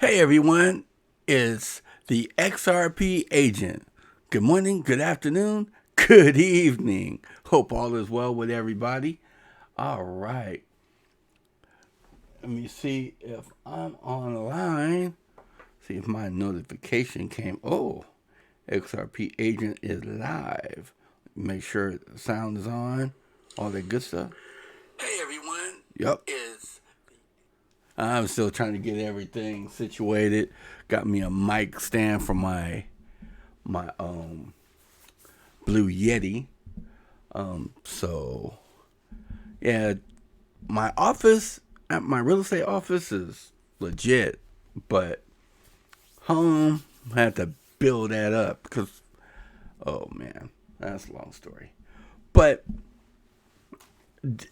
Hey everyone, it's the XRP Agent. Good morning, good afternoon, good evening. Hope all is well with everybody. All right. Let me see if I'm online. See if my notification came. Oh, XRP Agent is live. Make sure the sound is on. All that good stuff. Hey everyone. Yep. I'm still trying to get everything situated. Got me a mic stand for my Blue Yeti. So yeah, my office at my real estate office is legit, but home I had to build that up because oh man, that's a long story. But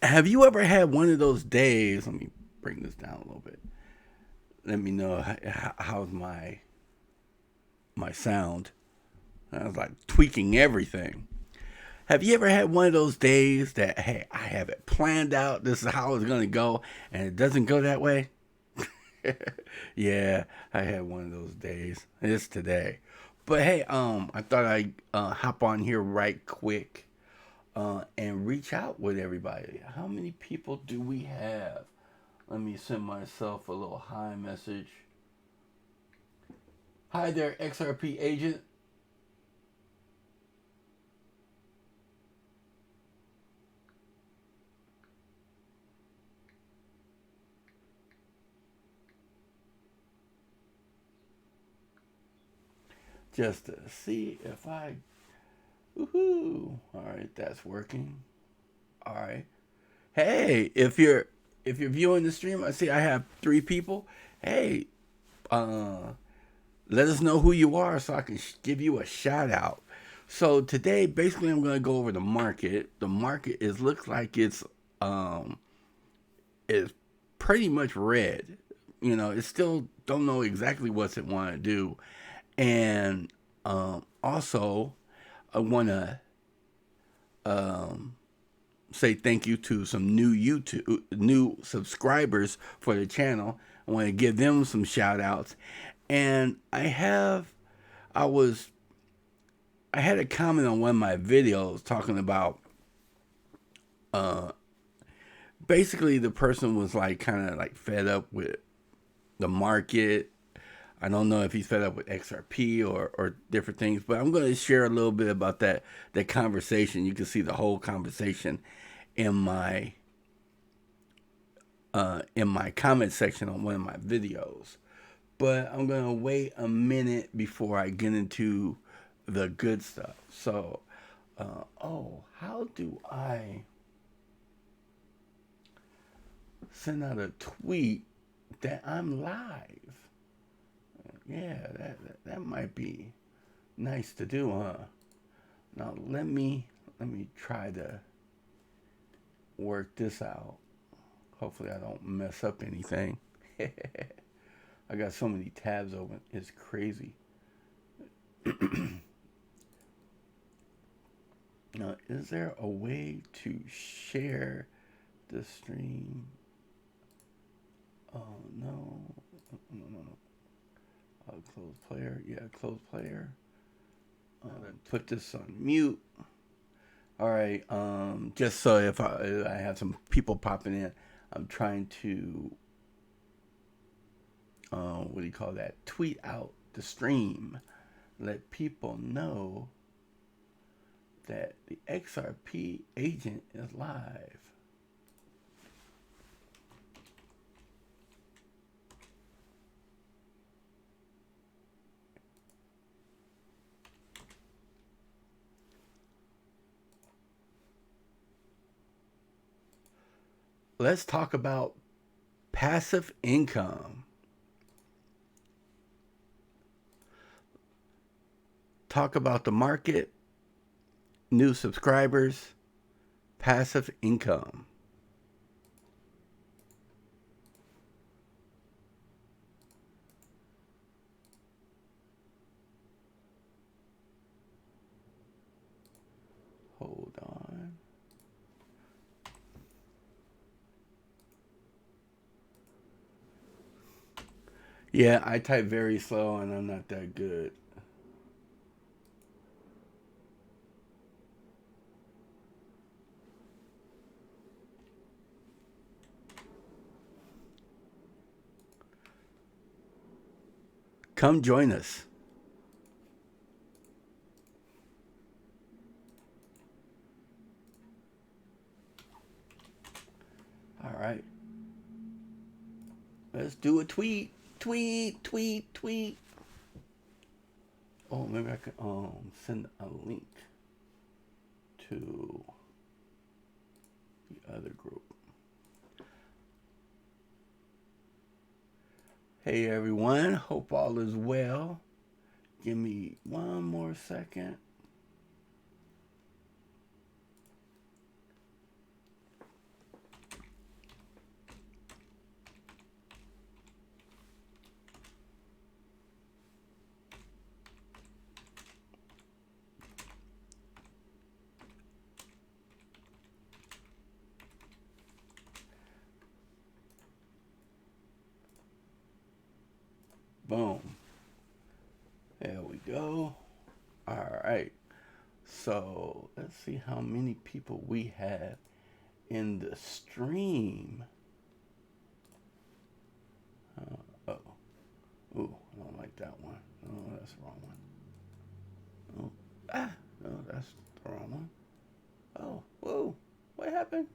have you ever had one of those days? Let me bring this down a little bit. Let me know how's my sound. I was like tweaking everything. Have you ever had one of those days that, hey, I have it planned out, this is how it's going to go, and it doesn't go that way? Yeah, I had one of those days. It's today. But hey, I thought I'd hop on here right quick and reach out with everybody. How many people do we have? Let me send myself a little hi message. Hi there, XRP Agent. Just to see if I. Woohoo! All right, that's working. All right. Hey, if you're viewing the stream, I see I have 3 people. Hey, uh, let us know who you are so I can give you a shout out. So today, basically, I'm going to go over the market. The market is looks like um it's pretty much red. You know, it still don't know exactly what's it want to do, and also I want to um say thank you to some new subscribers for the channel. I want to give them some shout outs. And I was I had a comment on one of my videos talking about uh basically the person was like kind of like fed up with the market. I don't know if he's fed up with XRP or different things, but I'm going to share a little bit about that conversation. You can see the whole conversation in my comment section on one of my videos. But I'm going to wait a minute before I get into the good stuff. So, how do I send out a tweet that I'm live? Yeah, that might be nice to do, huh? Now let me try to work this out. Hopefully I don't mess up anything. I got so many tabs open. It's crazy. Now, is there a way to share the stream? Oh, no. No. Close player. Yeah, close player. Put this on mute. All right. Just so if I have some people popping in, I'm trying to, what do you call that? Tweet out the stream. Let people know that the XRP agent is live. Let's talk about passive income. Talk about the market, new subscribers, passive income. Hold on. Yeah, I type very slow and I'm not that good. Come join us. All right. Let's do a tweet. Tweet, tweet, tweet. Oh, maybe I could send a link to the other group. Hey everyone, hope all is well. Give me one more second. Boom. There we go. All right. So let's see how many people we have in the stream. Oh. Ooh, I don't like that one. Oh, that's the wrong one. Oh. Ah. No, that's the wrong one. Oh. Whoa. What happened?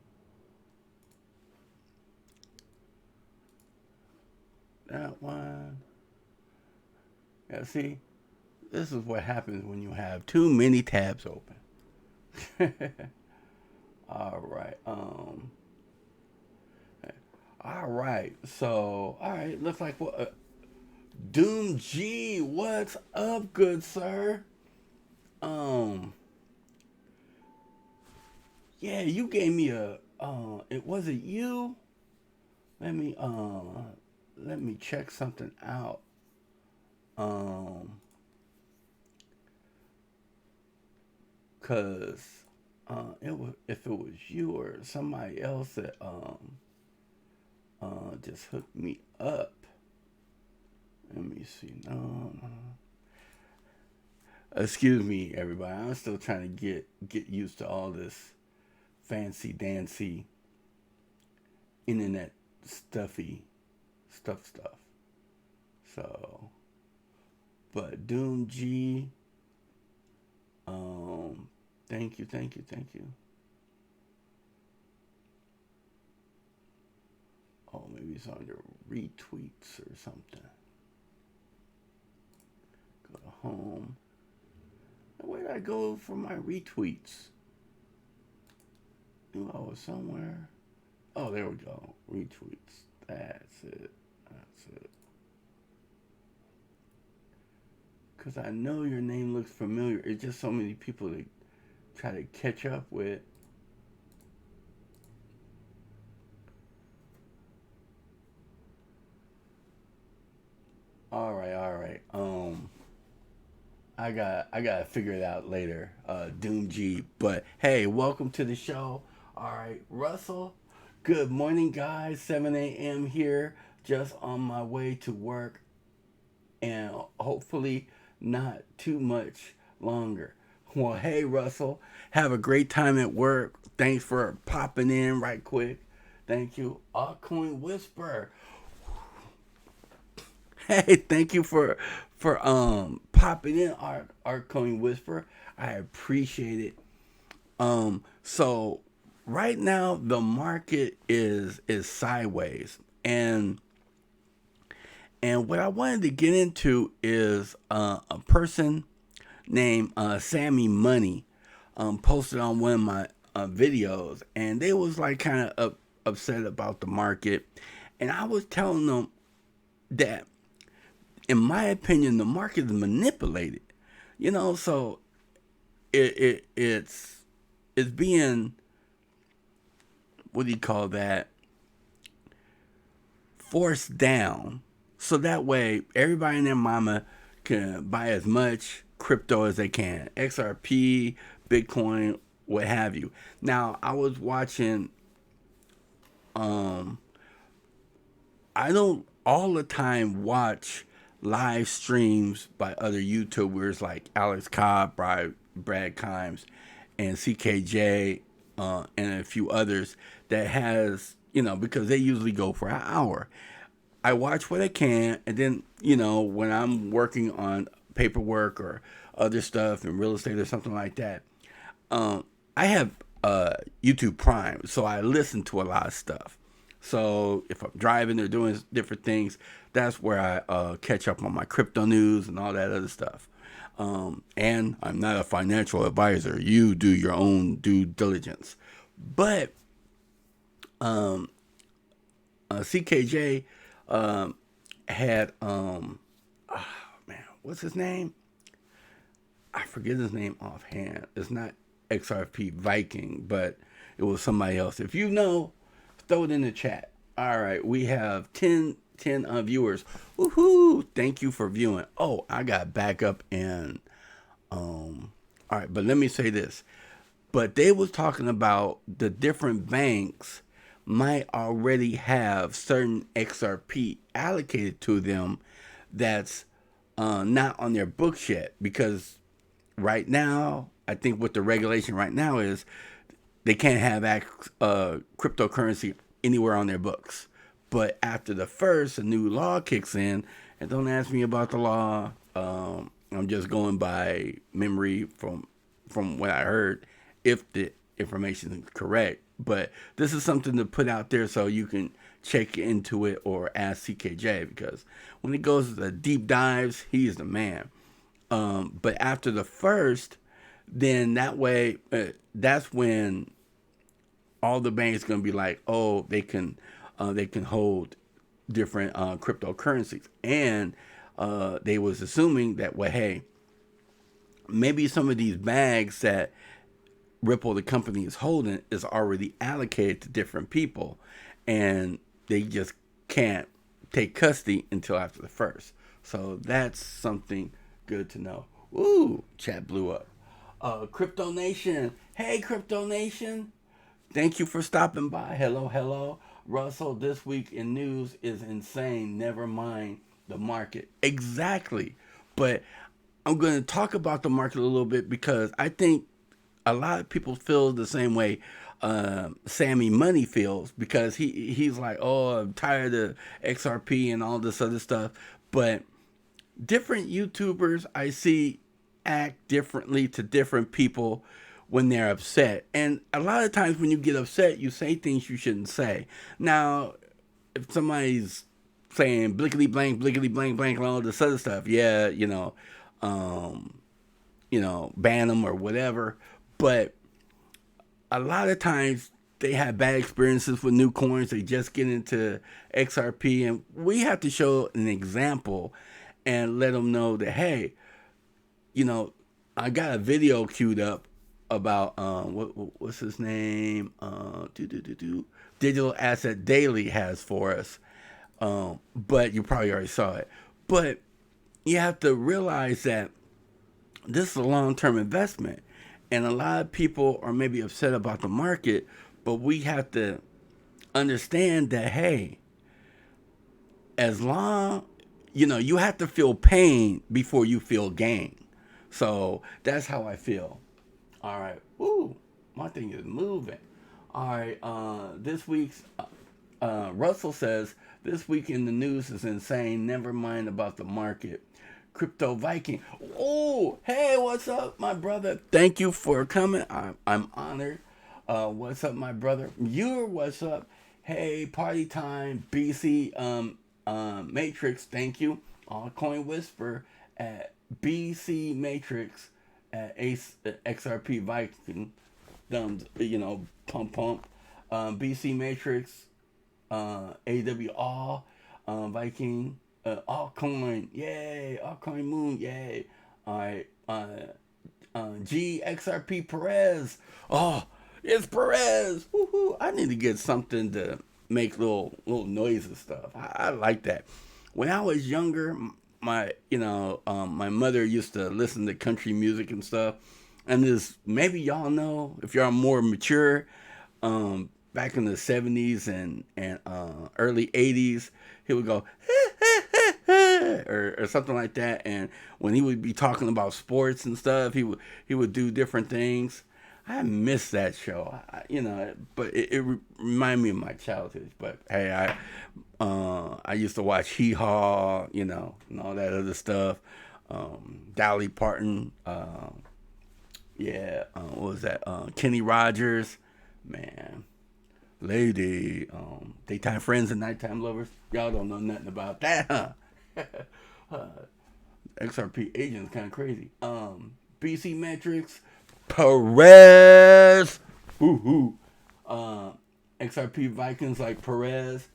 That one. Yeah, see? This is what happens when you have too many tabs open. All right. All right. So, all right. Looks like what? Doom G, what's up, good sir? Yeah, you gave me a. It was it you? Let me check something out. Um, cause it was if it was you or somebody else that just hooked me up. Let me see. No. Excuse me, everybody. I'm still trying to get used to all this fancy dancy internet stuffy stuff. So, but Doom G, thank you. Oh, maybe it's under retweets or something. Go to home. Where did I go for my retweets? Oh, it was somewhere. Oh, there we go. Retweets. That's it. Because I know your name looks familiar. It's just so many people to try to catch up with. All right. I gotta figure it out later. Doom G. But hey, welcome to the show. All right, Russell. Good morning, guys. 7 a.m. here, just on my way to work, and hopefully not too much longer. Well, hey, Russell. Have a great time at work. Thanks for popping in right quick. Thank you. Altcoin Whisper. Hey, thank you for popping in our Coin Whisper. I appreciate it. So right now the market is sideways, and what I wanted to get into is a person named Sammy Money posted on one of my videos, and they was like kind of upset about the market, and I was telling them that in my opinion, the market is manipulated. So it's being, what do you call that? Forced down, so that way everybody and their mama can buy as much crypto as they can, XRP, Bitcoin, what have you. Now I was watching. I don't all the time watch live streams by other YouTubers like Alex Cobb, Brad Kimes, and CKJ, and a few others that has, because they usually go for an hour. I watch what I can, and then, when I'm working on paperwork or other stuff in real estate or something like that, I have YouTube Prime, so I listen to a lot of stuff. So if I'm driving or doing different things, that's where I catch up on my crypto news and all that other stuff. And I'm not a financial advisor. You do your own due diligence. But CKJ had, man, what's his name? I forget his name offhand. It's not XRP Viking, but it was somebody else. If you know, throw it in the chat. All right, we have 10 viewers. Woohoo! Thank you for viewing. Oh, I got back up and all right, but let me say this. But they was talking about the different banks might already have certain XRP allocated to them that's not on their books yet, because right now, I think what the regulation right now is they can't have cryptocurrency anywhere on their books. But after the first, a new law kicks in, and don't ask me about the law. I'm just going by memory from what I heard, if the information is correct. But this is something to put out there so you can check into it or ask CKJ, because when it goes to the deep dives, he is the man. But after the first, then that way, that's when all the banks going to be like, oh, they can hold different cryptocurrencies, and they was assuming that, well, hey, maybe some of these bags that Ripple, the company, is holding is already allocated to different people, and they just can't take custody until after the first. So that's something good to know. Ooh, chat blew up. Crypto Nation. Hey, Crypto Nation. Thank you for stopping by. Hello. Russell, this week in news is insane. Never mind the market. Exactly. But I'm going to talk about the market a little bit, because I think a lot of people feel the same way Sammy Money feels, because he's like, oh, I'm tired of XRP and all this other stuff. But different YouTubers I see act differently to different people when they're upset. And a lot of times when you get upset, you say things you shouldn't say. Now, if somebody's saying blickety blank, and all this other stuff, yeah, ban them or whatever. But a lot of times they have bad experiences with new coins. They just get into XRP, and we have to show an example and let them know that, hey, I got a video queued up about what's his name? Digital Asset Daily has for us. But you probably already saw it. But you have to realize that this is a long-term investment, and a lot of people are maybe upset about the market, but we have to understand that, hey, as long, you have to feel pain before you feel gain. So that's how I feel. All right. Ooh, my thing is moving. All right. This week's Russell says, this week in the news is insane. Never mind about the market. Crypto Viking. Oh, hey, what's up, my brother? Thank you for coming. I'm honored. What's up, my brother? What's up? Hey, party time. BC Matrix. Thank you. Coin Whisper at BC Matrix at XRP Viking. Pump. BC Matrix. AWR Viking. Altcoin, yay! Altcoin Moon, yay! All right, XRP Perez. Oh, it's Perez! Woohoo! I need to get something to make little noise and stuff. I like that. When I was younger, my mother used to listen to country music and stuff, and this, maybe y'all know, if y'all more mature, back in the 70s and early 80s, he would go, or something like that. And when he would be talking about sports and stuff, he would do different things. I miss that show, but it reminded me of my childhood. But hey, I used to watch Hee Haw, and all that other stuff. Dolly Parton, what was that? Kenny Rogers, man. Lady, daytime friends and nighttime lovers. Y'all don't know nothing about that, huh? XRP Agent is kind of crazy. BC Metrics, Perez, woohoo. XRP Vikings like Perez.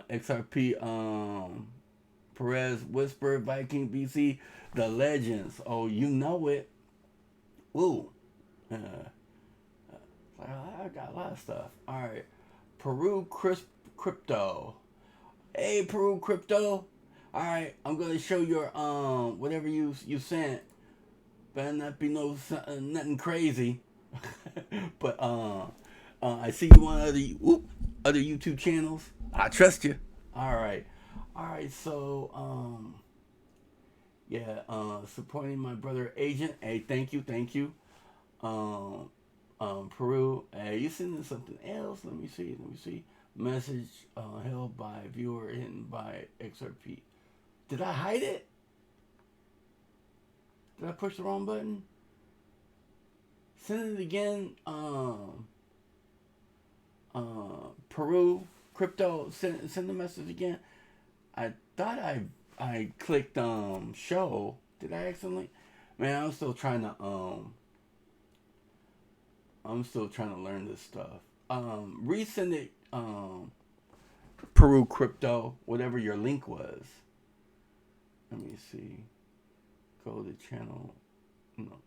XRP Perez Whisper Viking BC the Legends. Oh, you know it. Ooh. I got a lot of stuff. All right. Peru Crypto. Hey, Peru Crypto. All right, I'm gonna show your whatever you sent. Better not be nothing crazy. But I see you on other YouTube channels. I trust you. All right. So supporting my brother Agent. Hey, thank you. Peru. Hey, you sending something else? Let me see. Message held by viewer hidden by XRP. Did I hide it? Did I push the wrong button? Send it again. Peru Crypto. Send the message again. I thought I clicked show. Did I accidentally? Man, I'm still trying to learn this stuff. Resend it, Peru Crypto, whatever your link was. Let me see. Go to channel. No.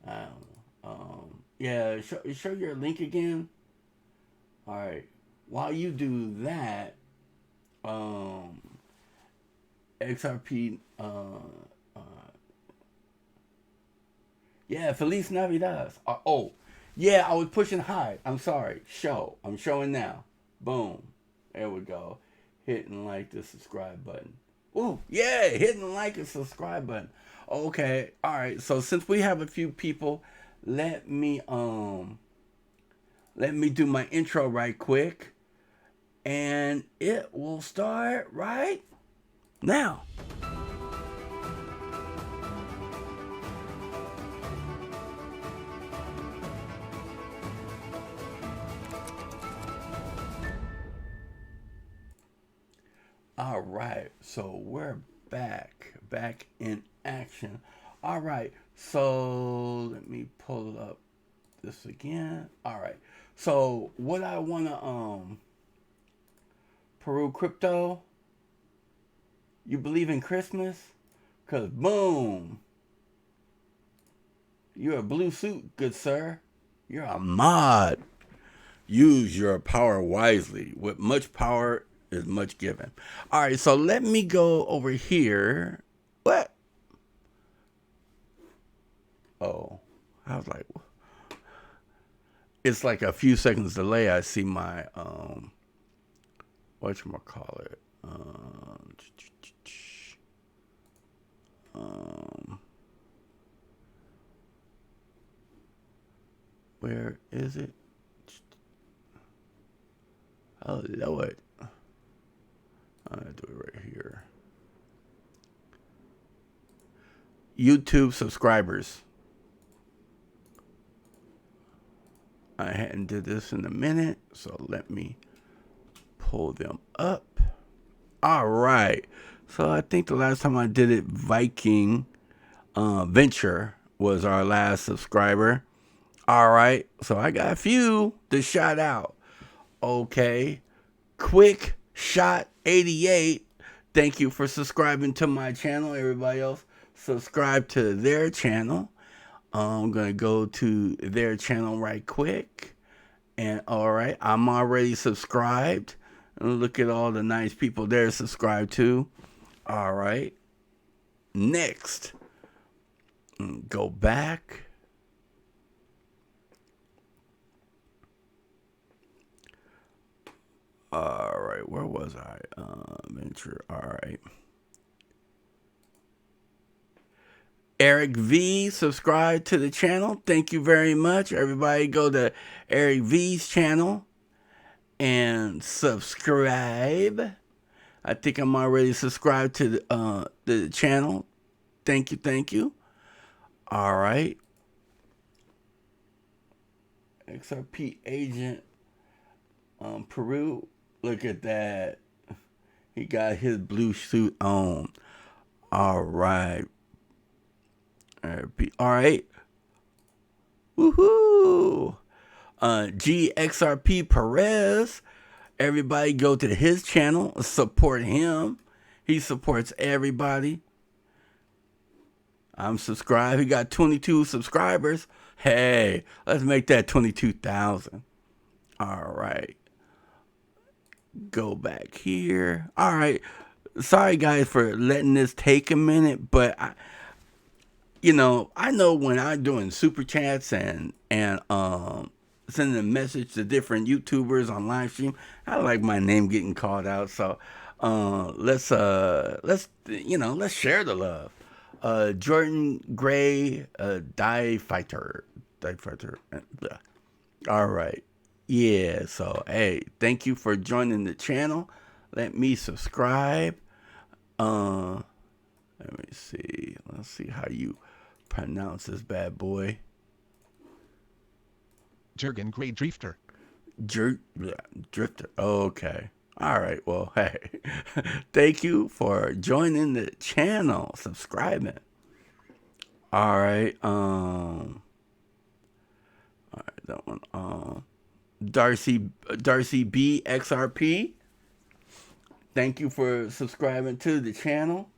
I don't know. Yeah, show your link again. All right. While you do that, XRP. Yeah, Feliz Navidad. Yeah, I was pushing high. I'm sorry. I'm showing now. Boom. There we go. Hitting like the subscribe button. Ooh, yeah, hitting like and subscribe button. Okay, all right. So since we have a few people, let me do my intro right quick, and it will start right now. All right, so we're back in action. All right, so let me pull up this again. All right, so what I wanna Peru Crypto, you believe in Christmas? Cause boom, you're a blue suit, good sir. You're a mod. Use your power wisely. With much power is much given. All right, so let me go over here. What? Oh, I was like, it's like a few seconds delay. I see my whatchamacallit. Where is it? Oh Lord. I'm gonna do it right here. YouTube subscribers. I hadn't did this in a minute, so let me pull them up. All right. So I think the last time I did it, Viking Venture was our last subscriber. All right. So I got a few to shout out. Okay. Quick Shot 88. Thank you for subscribing to my channel. Everybody else, subscribe to their channel. I'm going to go to their channel right quick. And all right, I'm already subscribed. And look at all the nice people they're subscribed to. All right. Next, go back. All right, right, where was I? Venture. All right. Eric V, subscribe to the channel. Thank you very much. Everybody go to Eric V's channel and subscribe. I think I'm already subscribed to the channel. Thank you, thank you. All right. XRP Agent Peru. Look at that. He got his blue suit on. All right. All right. Woohoo. GXRP Perez. Everybody go to his channel. Support him. He supports everybody. I'm subscribed. He got 22 subscribers. Hey, let's make that 22,000. All right. Go back here. All right. Sorry, guys, for letting this take a minute, but I know when I'm doing super chats and sending a message to different YouTubers on live stream, I like my name getting called out. So let's share the love. Jordan Gray, die fighter. All right. Yeah, so hey, thank you for joining the channel. Let me subscribe. Let me see. Let's see how you pronounce this bad boy. Jurgen Gray Drifter. Drifter. Okay. All right. Well, hey, thank you for joining the channel, subscribing. All right. All right. That one. Darcy B XRP. Thank you for subscribing to the channel.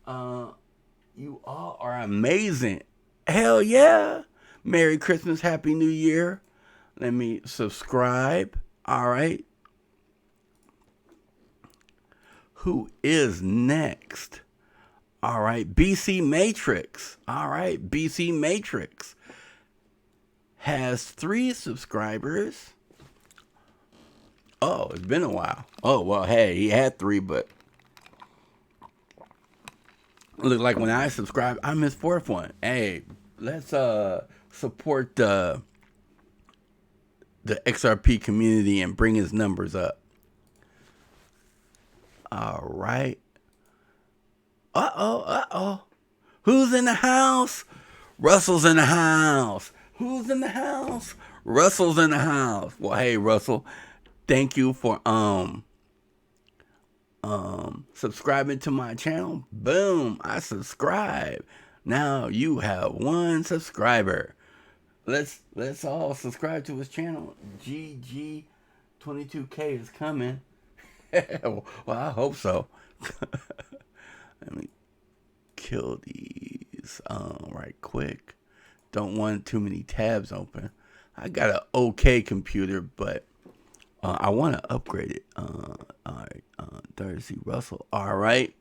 You all are amazing. Hell yeah. Merry Christmas, Happy New Year. Let me subscribe. All right. Who is next? All right. BC Matrix. All right. BC Matrix has 3 subscribers. Oh, it's been a while. Oh, well, hey, he had 3, but look like when I subscribed, I'm his 4th one. Hey, let's support the XRP community and bring his numbers up. All right. Uh-oh. Who's in the house? Russell's in the house. Who's in the house? Russell's in the house. Well, hey, Russell, thank you for subscribing to my channel. Boom, I subscribe. Now you have 1 subscriber. Let's all subscribe to his channel. GG22K is coming. Well, I hope so. Let me kill these right quick. Don't want too many tabs open. I got an okay computer, but I want to upgrade it. All right, Darcy Russell. All right.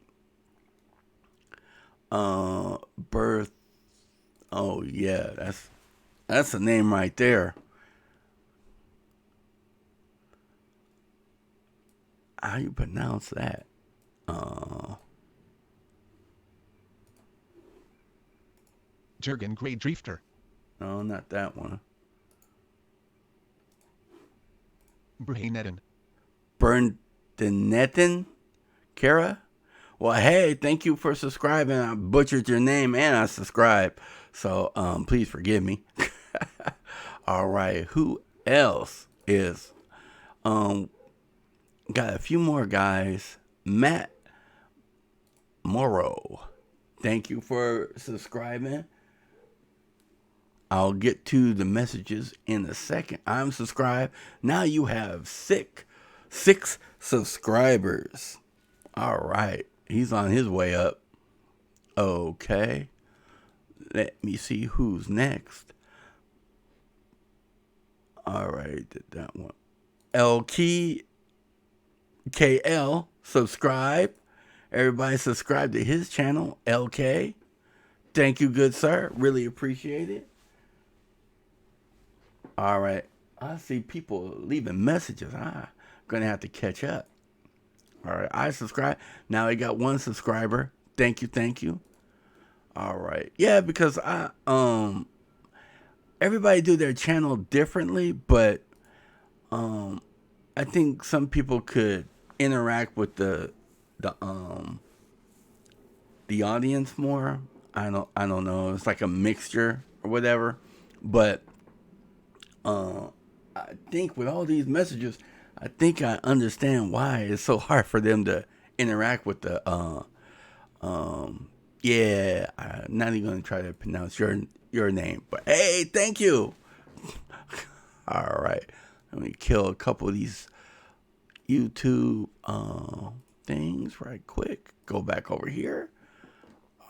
Birth. Oh yeah, that's a name right there. How you pronounce that? Jurgen Gray Drifter. No, not that one. Berndenetten? Kara? Well, hey, thank you for subscribing. I butchered your name and I subscribed. So, please forgive me. All right. Who else is, got a few more guys. Matt Morrow. Thank you for subscribing. I'll get to the messages in a second. I'm subscribed. Now you have six subscribers. All right. He's on his way up. Okay. Let me see who's next. All right. That one. LKL. Subscribe. Everybody subscribe to his channel. LK. Thank you, good sir. Really appreciate it. All right. I see people leaving messages. I'm going to have to catch up. All right, I subscribe. Now I got 1 subscriber. Thank you, thank you. All right, yeah, because everybody do their channel differently, but I think some people could interact with the audience more. I don't know. It's like a mixture or whatever, but I think with all these messages, I think I understand why it's so hard for them to interact with the yeah, I'm not even gonna try to pronounce your name, but hey, thank you. All right, let me kill a couple of these YouTube things right quick. Go back over here.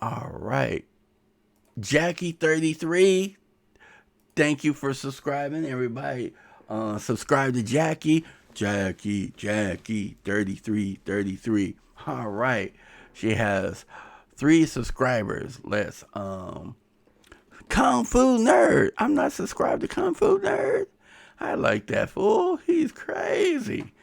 All right, Jackie33. Thank you for subscribing, everybody. Subscribe to Jackie. Jackie 3333. All right, she has 3 subscribers. Let's Kung Fu Nerd. I'm not subscribed to Kung Fu Nerd. I like that fool. He's crazy.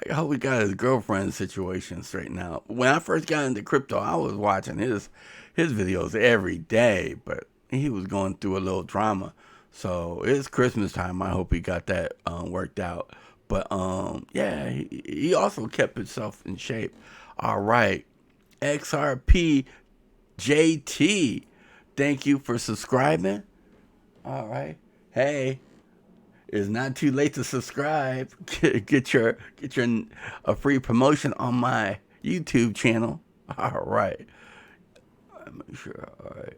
I hope we got his girlfriend situation straightened out. When I first got into crypto, I was watching his videos every day, but he was going through a little drama. So it's Christmas time. I hope he got that worked out. But yeah, he also kept himself in shape. All right, XRP JT. Thank you for subscribing. All right. Hey, it's not too late to subscribe. Get your a free promotion on my YouTube channel. All right. Make sure. All right.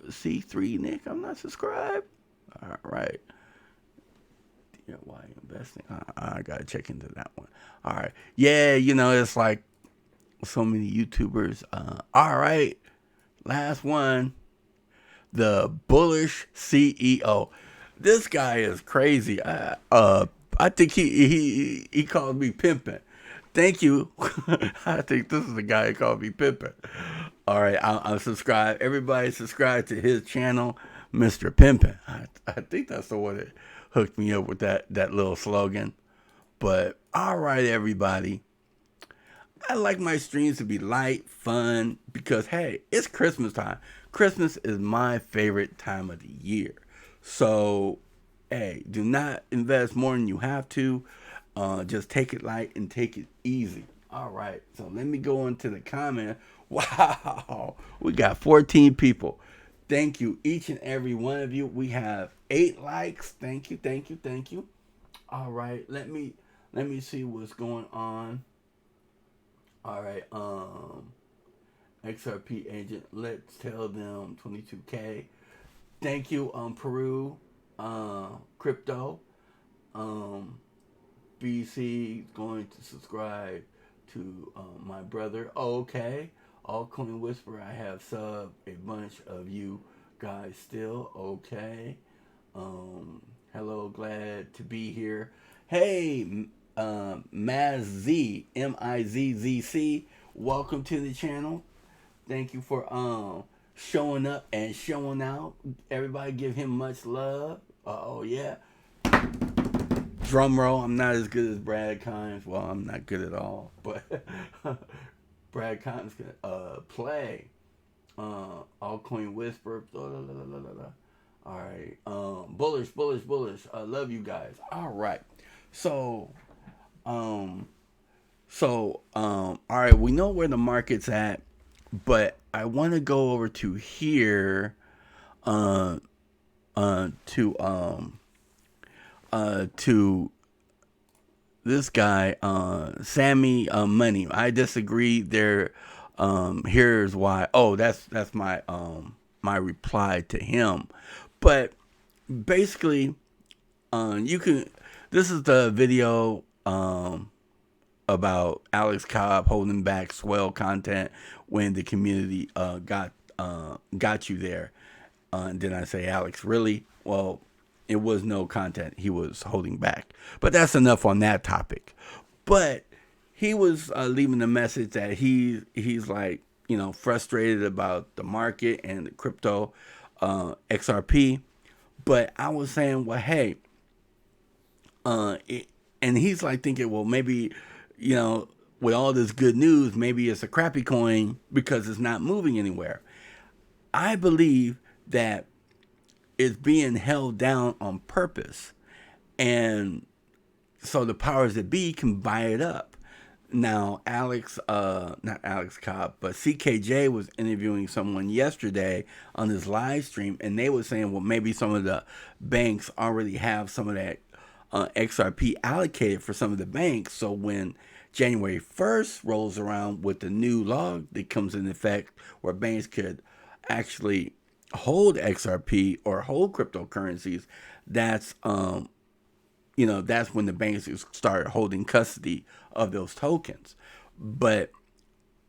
C3 Nick, I'm not subscribed. All right. Yeah, why investing? I gotta check into that one. All right. Yeah, it's like so many YouTubers. All right. Last one. The bullish CEO. This guy is crazy. I think he called me pimping. Thank you. I think this is the guy who called me pimping. All right, I'll subscribe. Everybody subscribe to his channel, Mr. Pimpin'. I think that's the one that hooked me up with that little slogan. But all right, everybody. I like my streams to be light, fun, because hey, it's Christmas time. Christmas is my favorite time of the year. So, hey, do not invest more than you have to. Just take it light and take it easy. All right, so let me go into the comment. Wow, we got 14 people. Thank you, each and every one of you. We have 8 likes. Thank you, thank you, thank you. All right, let me see what's going on. All right, XRP Agent, let's tell them 22K. Thank you, Peru, Crypto. BC going to subscribe to my brother. Oh, okay. Altcoin Whisper, I have sub a bunch of you guys still. Okay. Hello, glad to be here. Hey, Mazz, Mizzc, welcome to the channel. Thank you for showing up and showing out. Everybody give him much love. Oh yeah. Drum roll. I'm not as good as Brad Kimes. Well, I'm not good at all, but Brad Kimes can play. Altcoin Whisper. All right. Bullish. I love you guys. All right. So, all right. We know where the market's at, but I want to go over to here, to this guy, Sammy Money. I disagree. There, here's why. Oh, that's my my reply to him. But basically, you can. This is the video about Alex Cobb holding back swell content when the community got you there. Did I say Alex? Really? Well, it was no content he was holding back. But that's enough on that topic. But he was leaving a message that he's like, frustrated about the market and the crypto XRP. But I was saying, well, hey, and he's like thinking, well, maybe, with all this good news, maybe it's a crappy coin because it's not moving anywhere. I believe that it's being held down on purpose. And so the powers that be can buy it up. Now, not Alex Cobb, but CKJ was interviewing someone yesterday on his live stream, and they were saying, well, maybe some of the banks already have some of that XRP allocated for some of the banks. So when January 1st rolls around with the new law that comes into effect where banks could actually hold XRP or hold cryptocurrencies, that's that's when the banks start holding custody of those tokens. But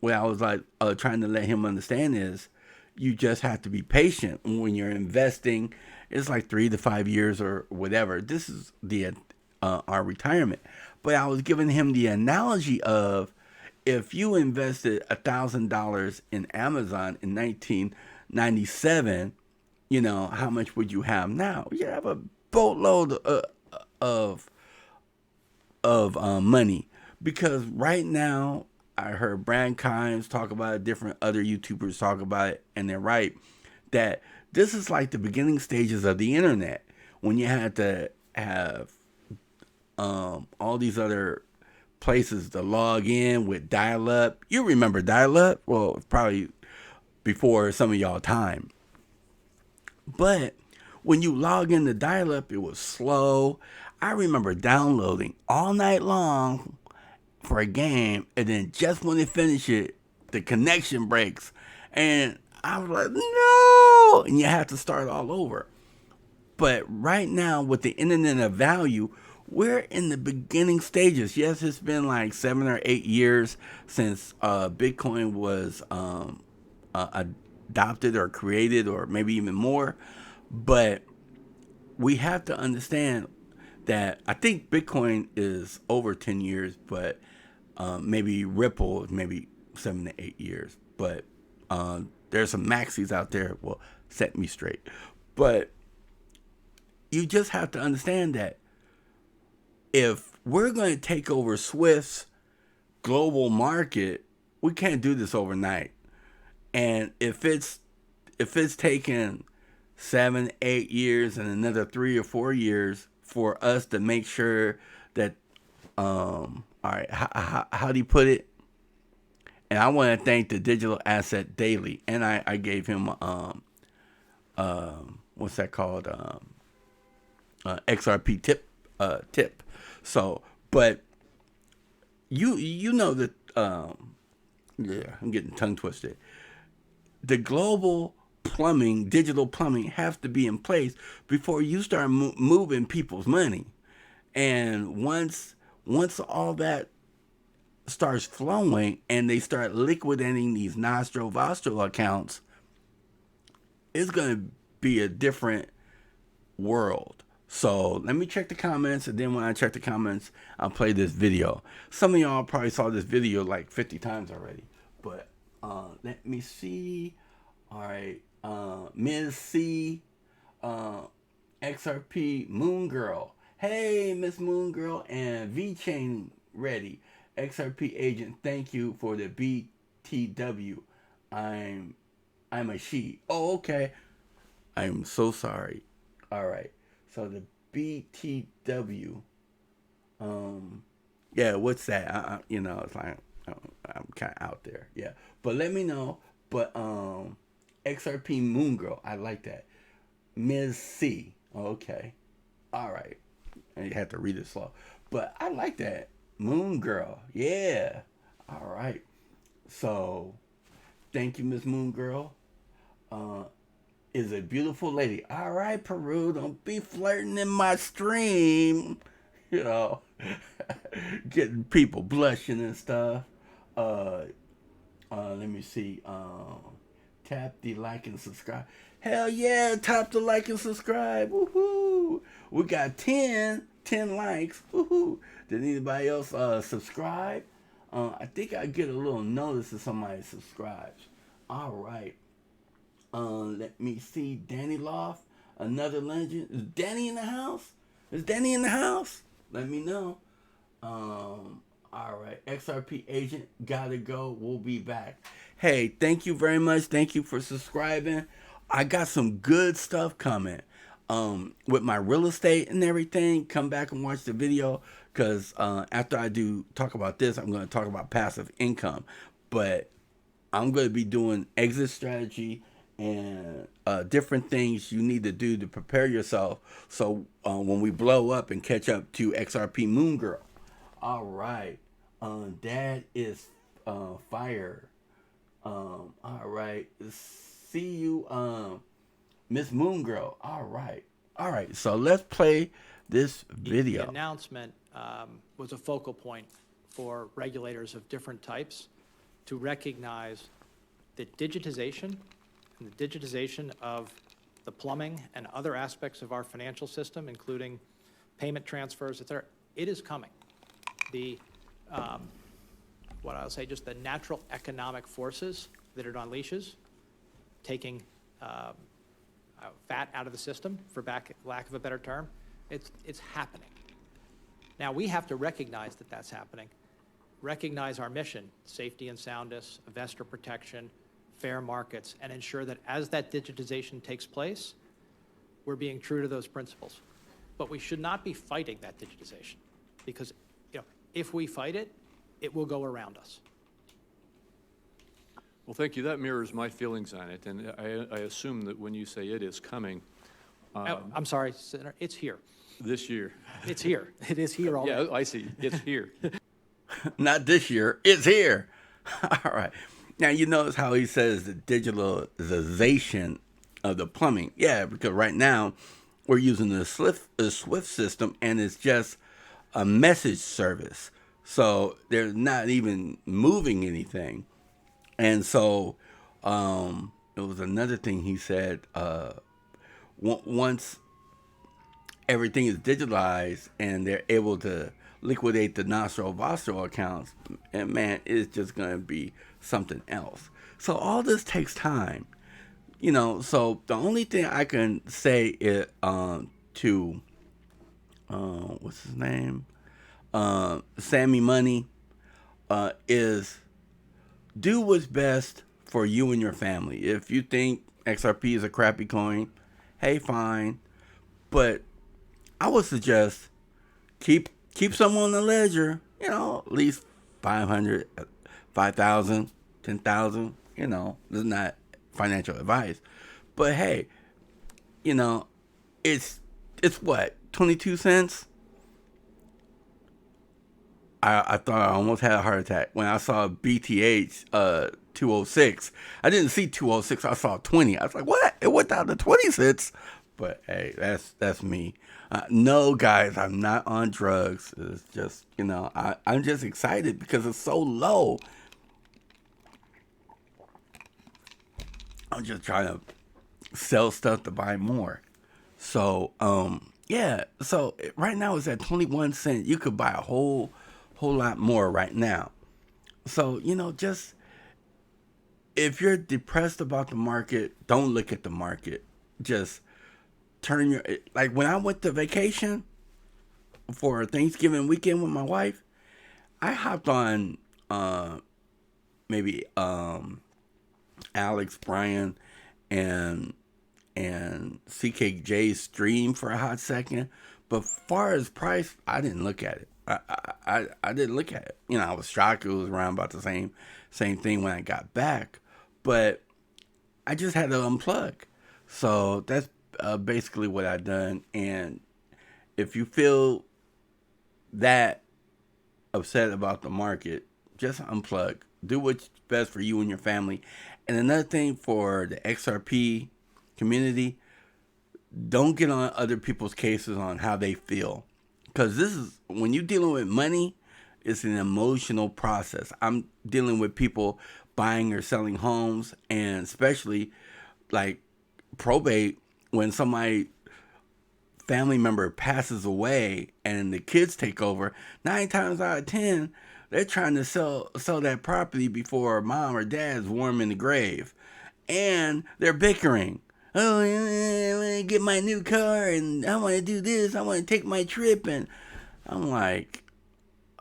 what I was like trying to let him understand is you just have to be patient when you're investing. It's like 3 to 5 years or whatever. This is the our retirement. But I was giving him the analogy of if you invested $1,000 in Amazon in 1997, how much would you have now? You have a boatload of money, because right now I heard Brand Kimes talk about it, different other YouTubers talk about it, and they're right that this is like the beginning stages of the internet when you had to have all these other places to log in with dial-up. You remember dial-up? Well, probably before some of y'all time. But when you log into dial-up, it was slow. I remember downloading all night long for a game, and then just when they finish it, the connection breaks. And I was like, no! And you have to start all over. But right now, with the internet of value, we're in the beginning stages. Yes, it's been like 7 or 8 years since Bitcoin was adopted or created, or maybe even more. But we have to understand that I think Bitcoin is over 10 years, but maybe Ripple is maybe 7 to 8 years. But there's some maxis out there. Well, set me straight. But you just have to understand that if we're going to take over Swift's global market, we can't do this overnight. And if it's taken 7, 8 years and another 3 or 4 years for us to make sure that, all right, how do you put it? And I want to thank the Digital Asset Daily, and I gave him what's that called? XRP tip. So, but you know that yeah, I'm getting tongue twisted. The global digital plumbing have to be in place before you start moving people's money. And once all that starts flowing and they start liquidating these Nostro Vostro accounts, it's going to be a different world. So let me check the comments, and then when I check the comments, I'll play this video. Some of y'all probably saw this video like 50 times already, but let me see. All right, Ms. C, XRP Moon Girl. Hey, Miss Moon Girl, and V Chain Ready. XRP Agent, thank you for the BTW. I'm a she. Oh, okay. I'm so sorry. All right. So the BTW. Yeah, what's that? It's like I'm kind of out there. Yeah, but let me know. But XRP Moon Girl, I like that. Ms. C. Okay. All right. I have to read it slow, but I like that. Moon Girl. Yeah. All right. So, thank you, Miss Moon Girl. Is a beautiful lady. All right, Peru, don't be flirting in my stream. Getting people blushing and stuff. Let me see. Tap the like and subscribe. Hell yeah, tap the like and subscribe. Woohoo! We got 10 likes. Woohoo! Did anybody else subscribe? I think I get a little notice if somebody subscribes. All right. Let me see. Danny Loft, another legend. Is Danny in the house? Let me know. All right. right, XRP Agent, gotta go. We'll be back. Hey, thank you very much. Thank you for subscribing. I got some good stuff coming. With my real estate and everything, come back and watch the video because after I do talk about this, I'm going to talk about passive income. But I'm going to be doing exit strategy and different things you need to do to prepare yourself. So when we blow up and catch up to XRP Moon Girl. All right. Dad is fire. All right. See you, Miss Moon Girl. All right. All right. So let's play this video. The announcement was a focal point for regulators of different types to recognize that digitization and the digitization of the plumbing and other aspects of our financial system, including payment transfers, et cetera, it is coming. The, what I'll say, just the natural economic forces that it unleashes, taking fat out of the system, for lack of a better term, it's happening. Now, we have to recognize that that's happening, recognize our mission, safety and soundness, investor protection, fair markets, and ensure that as that digitization takes place, we're being true to those principles. But we should not be fighting that digitization, because if we fight it, it will go around us. Well, thank you. That mirrors my feelings on it, and I assume that when you say it is coming I'm sorry, Senator, it's here. this year. It's here. It is here already. Yeah, I see. It's here. Not this year. It's here. All right. Now, you notice how he says the digitalization of the plumbing. Yeah, because right now we're using the Swift system, and it's just a message service. So they're not even moving anything. And so it was another thing he said, once everything is digitalized and they're able to liquidate the Nostro Vostro accounts, and man, it's just going to be something else. So all this takes time. So the only thing I can say is to, what's his name? Sammy Money, is do what's best for you and your family. If you think XRP is a crappy coin, hey, fine. But I would suggest keep some on the ledger, at least 500, 5,000, 10,000, this is not financial advice. But hey, it's what, 22 cents? I thought I almost had a heart attack when I saw BTH 206. I didn't see 206. I saw 20. I was like, what? It went down to 20 cents. But hey, that's me. No, guys, I'm not on drugs. It's just, I'm just excited because it's so low. I'm just trying to sell stuff to buy more. So, yeah. So right now it's at 21 cents. You could buy a whole lot more right now. So, just if you're depressed about the market, don't look at the market. Just turn like when I went to vacation for Thanksgiving weekend with my wife, I hopped on maybe Alex, Brian, and CKJ's stream for a hot second. But far as price, I didn't look at it. I didn't look at it. I was shocked it was around about the same thing when I got back. But I just had to unplug. So that's basically what I done. And if you feel that upset about the market, just unplug. Do what's best for you and your family. And another thing for the XRP community, don't get on other people's cases on how they feel. Because this is, when you're dealing with money, it's an emotional process. I'm dealing with people buying or selling homes, and especially like probate, when somebody, family member passes away and the kids take over, 9 times out of 10, they're trying to sell that property before mom or dad's warm in the grave. And they're bickering. Oh, I want to get my new car, and I want to do this. I want to take my trip. And I'm like,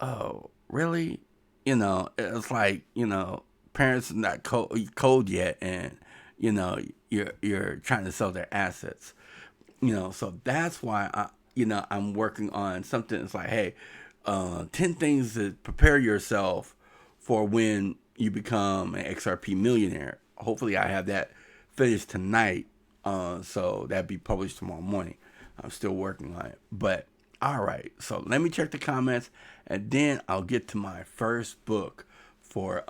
oh, really? it's like, parents are not cold yet, and you're trying to sell their assets. So that's why I'm working on something that's like, hey, 10 things to prepare yourself for when you become an XRP millionaire. Hopefully I have that finished tonight, so that'd be published tomorrow morning. I'm still working on it, but all right, so let me check the comments, and then I'll get to my first book for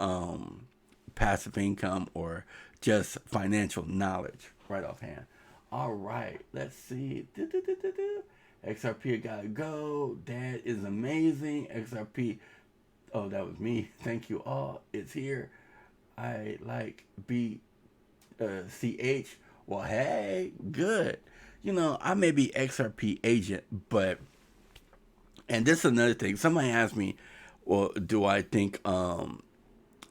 passive income or just financial knowledge right offhand. All right, let's see. XRP gotta go. That is amazing. XRP. Oh, that was me. Thank you all. It's here. I like BCH. Well, hey, good. I may be XRP agent, but, and this is another thing. Somebody asked me, well, do I think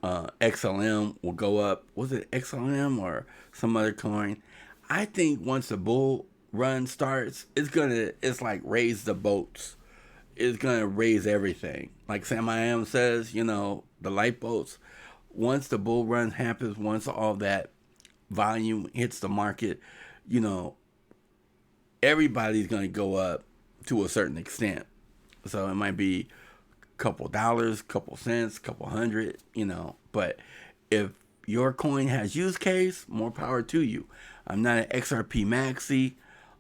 XLM will go up? Was it XLM or some other coin? I think once the bull run starts, it's like raise the boats. It's gonna raise everything. Like Sam I Am says, the light boats. Once the bull run happens, once all that volume hits the market, everybody's gonna go up to a certain extent. So it might be a couple dollars, couple cents, couple hundred, But if your coin has use case, more power to you. I'm not an XRP maxi,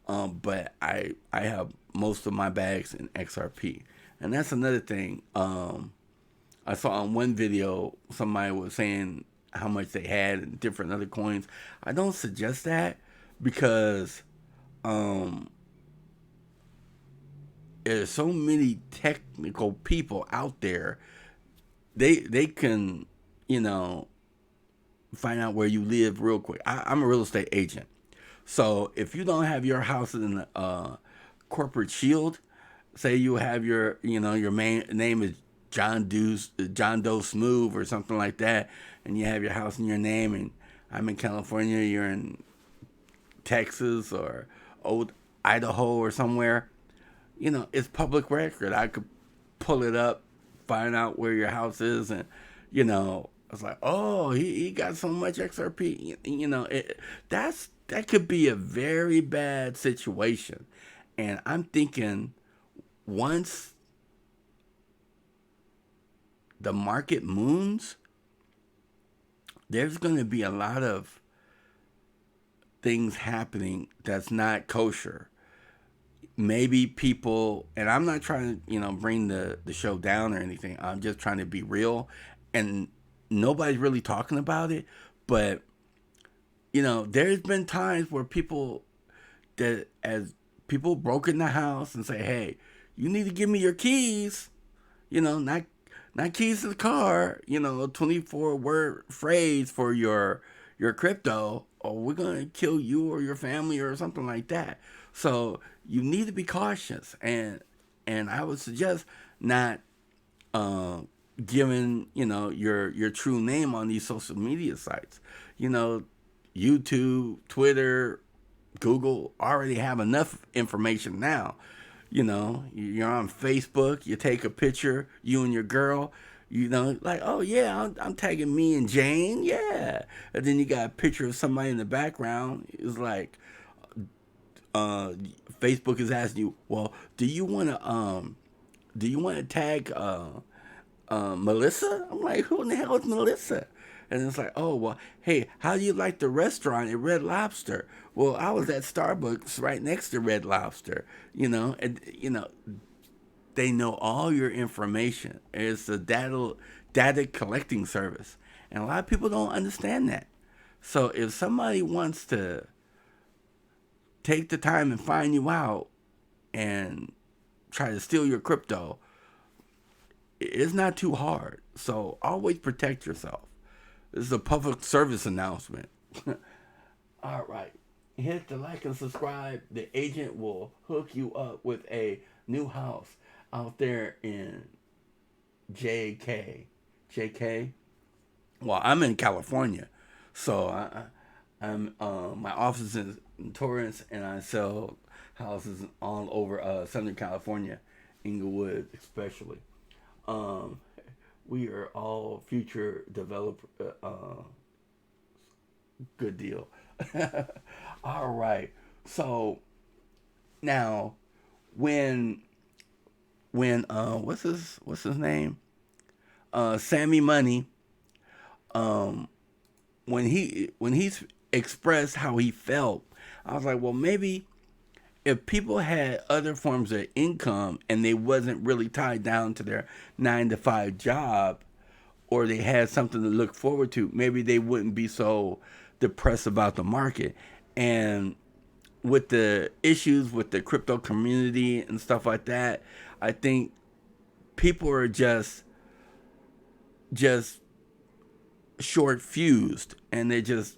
but I have most of my bags in XRP. And that's another thing. I saw on one video, somebody was saying how much they had in different other coins. I don't suggest that because there's so many technical people out there. They can, find out where you live real quick. I'm a real estate agent. So if you don't have your house in a corporate shield, say you have your main name is John Doe Smooth or something like that, and you have your house in your name, and I'm in California, you're in Texas or old Idaho or somewhere, it's public record. I could pull it up, find out where your house is, and it's like, oh, he got so much XRP. That could be a very bad situation. And I'm thinking once the market moons, there's going to be a lot of things happening that's not kosher. Maybe people, and I'm not trying to, bring the show down or anything. I'm just trying to be real. And nobody's really talking about it. But, there's been times where people broke in the house and say, hey, you need to give me your keys, not keys to the car, 24-word phrase for your crypto, or we're going to kill you or your family or something like that. So you need to be cautious. And I would suggest not giving, your true name on these social media sites. YouTube, Twitter, Google already have enough information now. You're on Facebook, you take a picture, you and your girl, like, oh yeah, I'm tagging me and Jane, yeah. And then you got a picture of somebody in the background. It's like, Facebook is asking you, well, do you want to tag Melissa? I'm like, who in the hell is Melissa? And it's like, oh, well, hey, how do you like the restaurant at Red Lobster? Well, I was at Starbucks right next to Red Lobster, and, they know all your information. It's a data collecting service. And a lot of people don't understand that. So if somebody wants to take the time and find you out and try to steal your crypto, it's not too hard. So always protect yourself. This is a public service announcement. All right. Hit the like and subscribe. The agent will hook you up with a new house out there in JK. Well, I'm in California. So I'm my office is in Torrance, and I sell houses all over Southern California, Inglewood especially. We are all future developer. Good deal. All right. So now, when what's his name? Sammy Money. When he's expressed how he felt, I was like, well, maybe if people had other forms of income and they wasn't really tied down to their 9 to 5 job, or they had something to look forward to, maybe they wouldn't be so depressed about the market. And with the issues with the crypto community and stuff like that, I think people are just short fused, and they just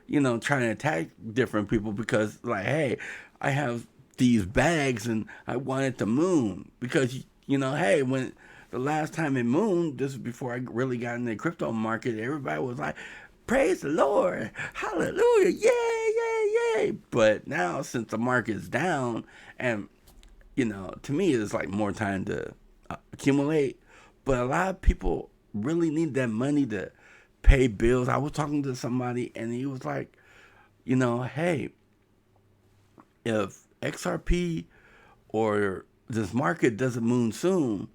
trying to attack different people because, like, hey, I have these bags and I wanted to moon because hey, when the last time it mooned, this is before I really got in the crypto market, everybody was like, praise the Lord, hallelujah, yay, yay, yay. But now, since the market's down, and to me, it's like more time to accumulate. But a lot of people really need that money to pay bills. I was talking to somebody, and he was like, hey, if XRP or this market doesn't moon soon,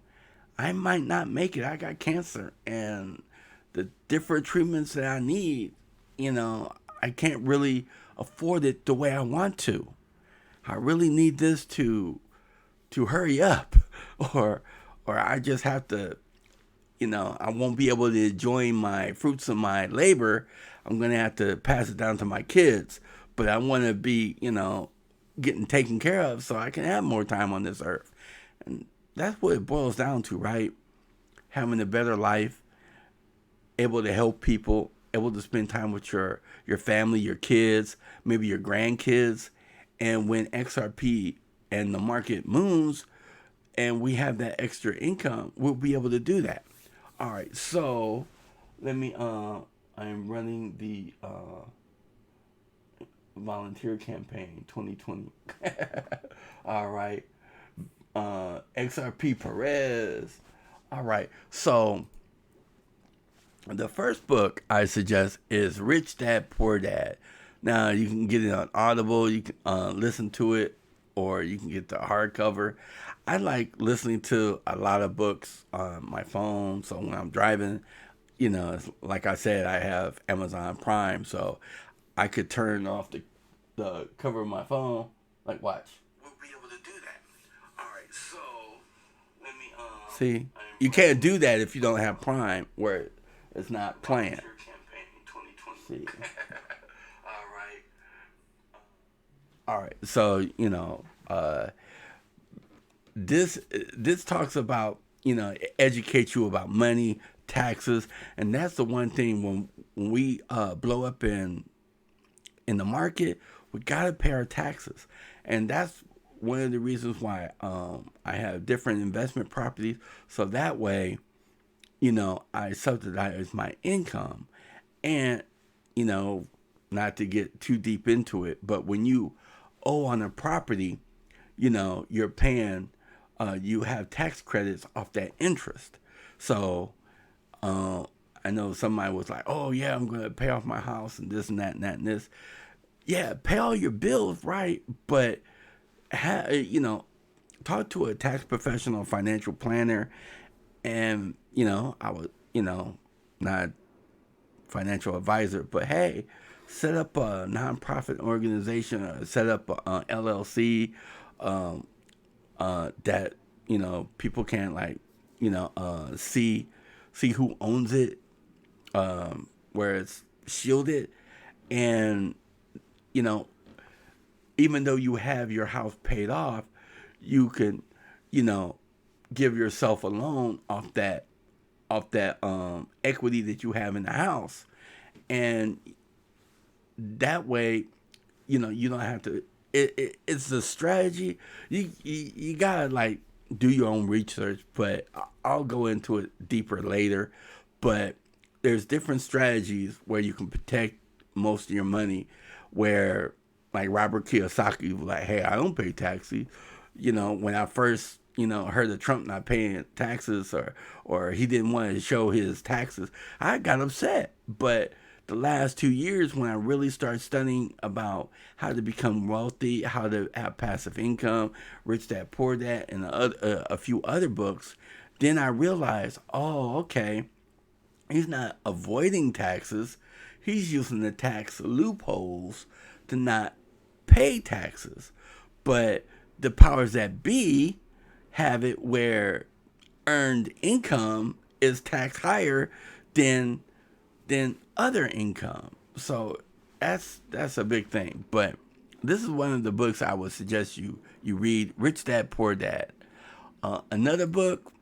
I might not make it. I got cancer, and the different treatments that I need, I can't really afford it the way I want to. I really need this to hurry up, or I just have to, I won't be able to enjoy my fruits of my labor. I'm gonna have to pass it down to my kids, but I want to be, getting taken care of so I can have more time on this earth. And that's what it boils down to, right? Having a better life, able to help people, able to spend time with your family, your kids, maybe your grandkids. And when XRP and the market moons and we have that extra income, we'll be able to do that. All right, so let me I'm running the volunteer campaign 2020. All right. XRP Perez. All right. So the first book I suggest is Rich Dad Poor Dad. Now you can get it on Audible. You can listen to it, or you can get the hardcover. I like listening to a lot of books on my phone. So when I'm driving, it's, like I said, I have Amazon Prime, so I could turn off the cover of my phone. Like, watch. We'll be able to do that. All right, so let me. See, you can't do that if you don't have Prime, where it's not playing. See. All right. So this talks about educate you about money, taxes, and that's the one thing when we blow up in the market, we gotta pay our taxes, and that's one of the reasons why I have different investment properties, so that way I subsidize my income. And not to get too deep into it, but when you owe on a property, you're paying, you have tax credits off that interest. So I know somebody was like, oh yeah, I'm going to pay off my house and this and that and that and this. Yeah, pay all your bills, right? But talk to a tax professional, financial planner. And I was not financial advisor, but hey, set up a nonprofit organization, or set up a LLC that people can, like, see who owns it, where it's shielded, and even though you have your house paid off, you can give yourself a loan off that equity that you have in the house, and that way you don't have to. It's a strategy. You gotta, like, do your own research, but I'll go into it deeper later. But there's different strategies where you can protect most of your money, where, like, Robert Kiyosaki was like, hey, I don't pay taxes. When I first heard of Trump not paying taxes, or he didn't want to show his taxes, I got upset. But the last 2 years, when I really started studying about how to become wealthy, how to have passive income, Rich Dad Poor Dad, and a few other books, then I realized, oh, okay, he's not avoiding taxes. He's using the tax loopholes to not pay taxes. But the powers that be have it where earned income is taxed higher than other income. So that's a big thing. But this is one of the books I would suggest you read, Rich Dad Poor Dad. Another book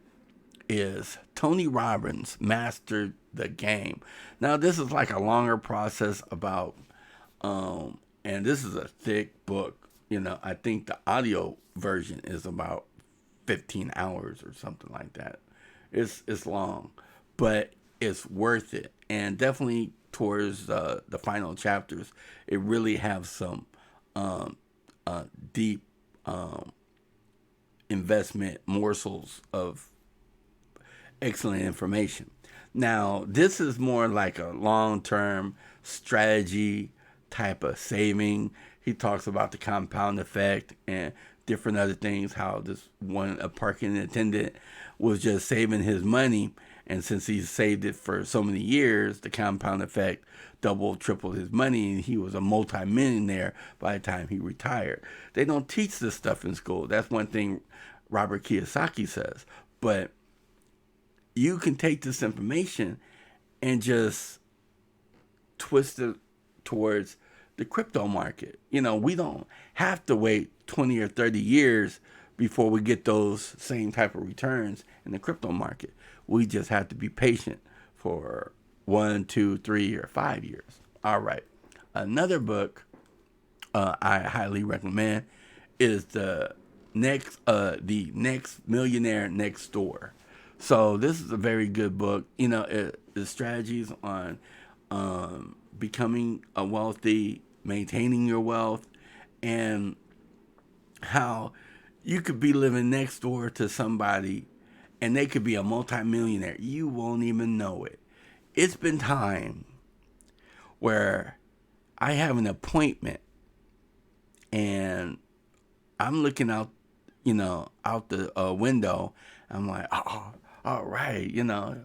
is Tony Robbins, Master the Game. Now this is like a longer process about, and this is a thick book. I think the audio version is about 15 hours or something like that. It's long, but it's worth it. And definitely towards the final chapters, it really have some deep investment morsels of excellent information. Now, this is more like a long-term strategy type of saving. He talks about the compound effect and different other things, how a parking attendant was just saving his money, and since he saved it for so many years, the compound effect doubled, tripled his money, and he was a multi-millionaire by the time he retired. They don't teach this stuff in school. That's one thing Robert Kiyosaki says. But you can take this information and just twist it towards the crypto market. We don't have to wait 20 or 30 years before we get those same type of returns in the crypto market. We just have to be patient for 1, 2, 3, or 5 years. All right. Another book I highly recommend is the next Millionaire Next Door. So this is a very good book. The strategies on becoming a wealthy, maintaining your wealth, and how you could be living next door to somebody and they could be a multimillionaire. You won't even know it. It's been time where I have an appointment and I'm looking out, out the window. I'm like, oh, all right,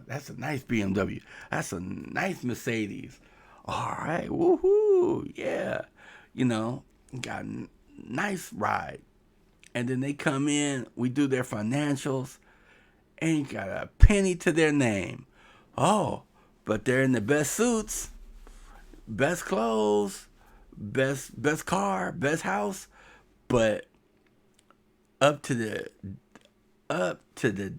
that's a nice BMW. That's a nice Mercedes. All right, woohoo, yeah. Got a nice ride. And then they come in, we do their financials, ain't got a penny to their name. Oh, but they're in the best suits, best clothes, best car, best house, but up to the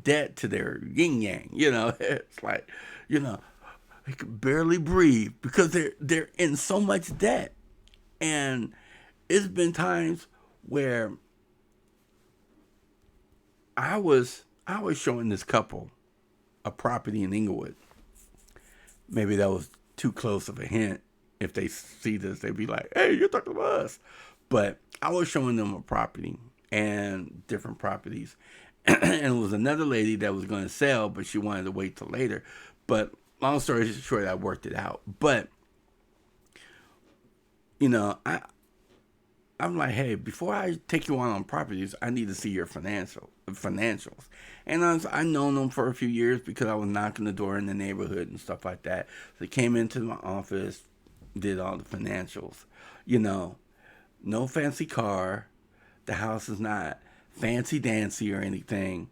debt to their yin yang. It's like, they could barely breathe because they're in so much debt. And it's been times where I was showing this couple a property in Inglewood. Maybe that was too close of a hint. If they see this, they'd be like, hey, you're talking about us. But I was showing them a property and different properties. And it was another lady that was going to sell, but she wanted to wait till later. But long story short, I worked it out. But, I'm like, hey, before I take you on properties, I need to see your financials. And I known them for a few years because I was knocking the door in the neighborhood and stuff like that. So they came into my office, did all the financials. No fancy car. The house is not fancy dancy or anything.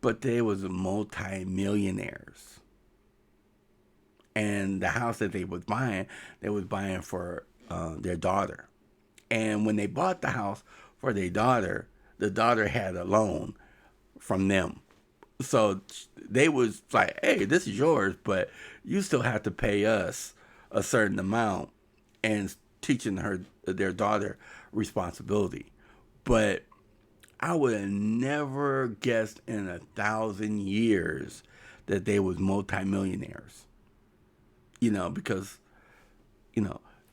But they was multi-millionaires. And the house that they was buying for their daughter. And when they bought the house for their daughter, the daughter had a loan from them. So they was like, hey, this is yours, but you still have to pay us a certain amount, and teaching their daughter responsibility. But I would have never guessed in 1,000 years that they was multimillionaires. Because,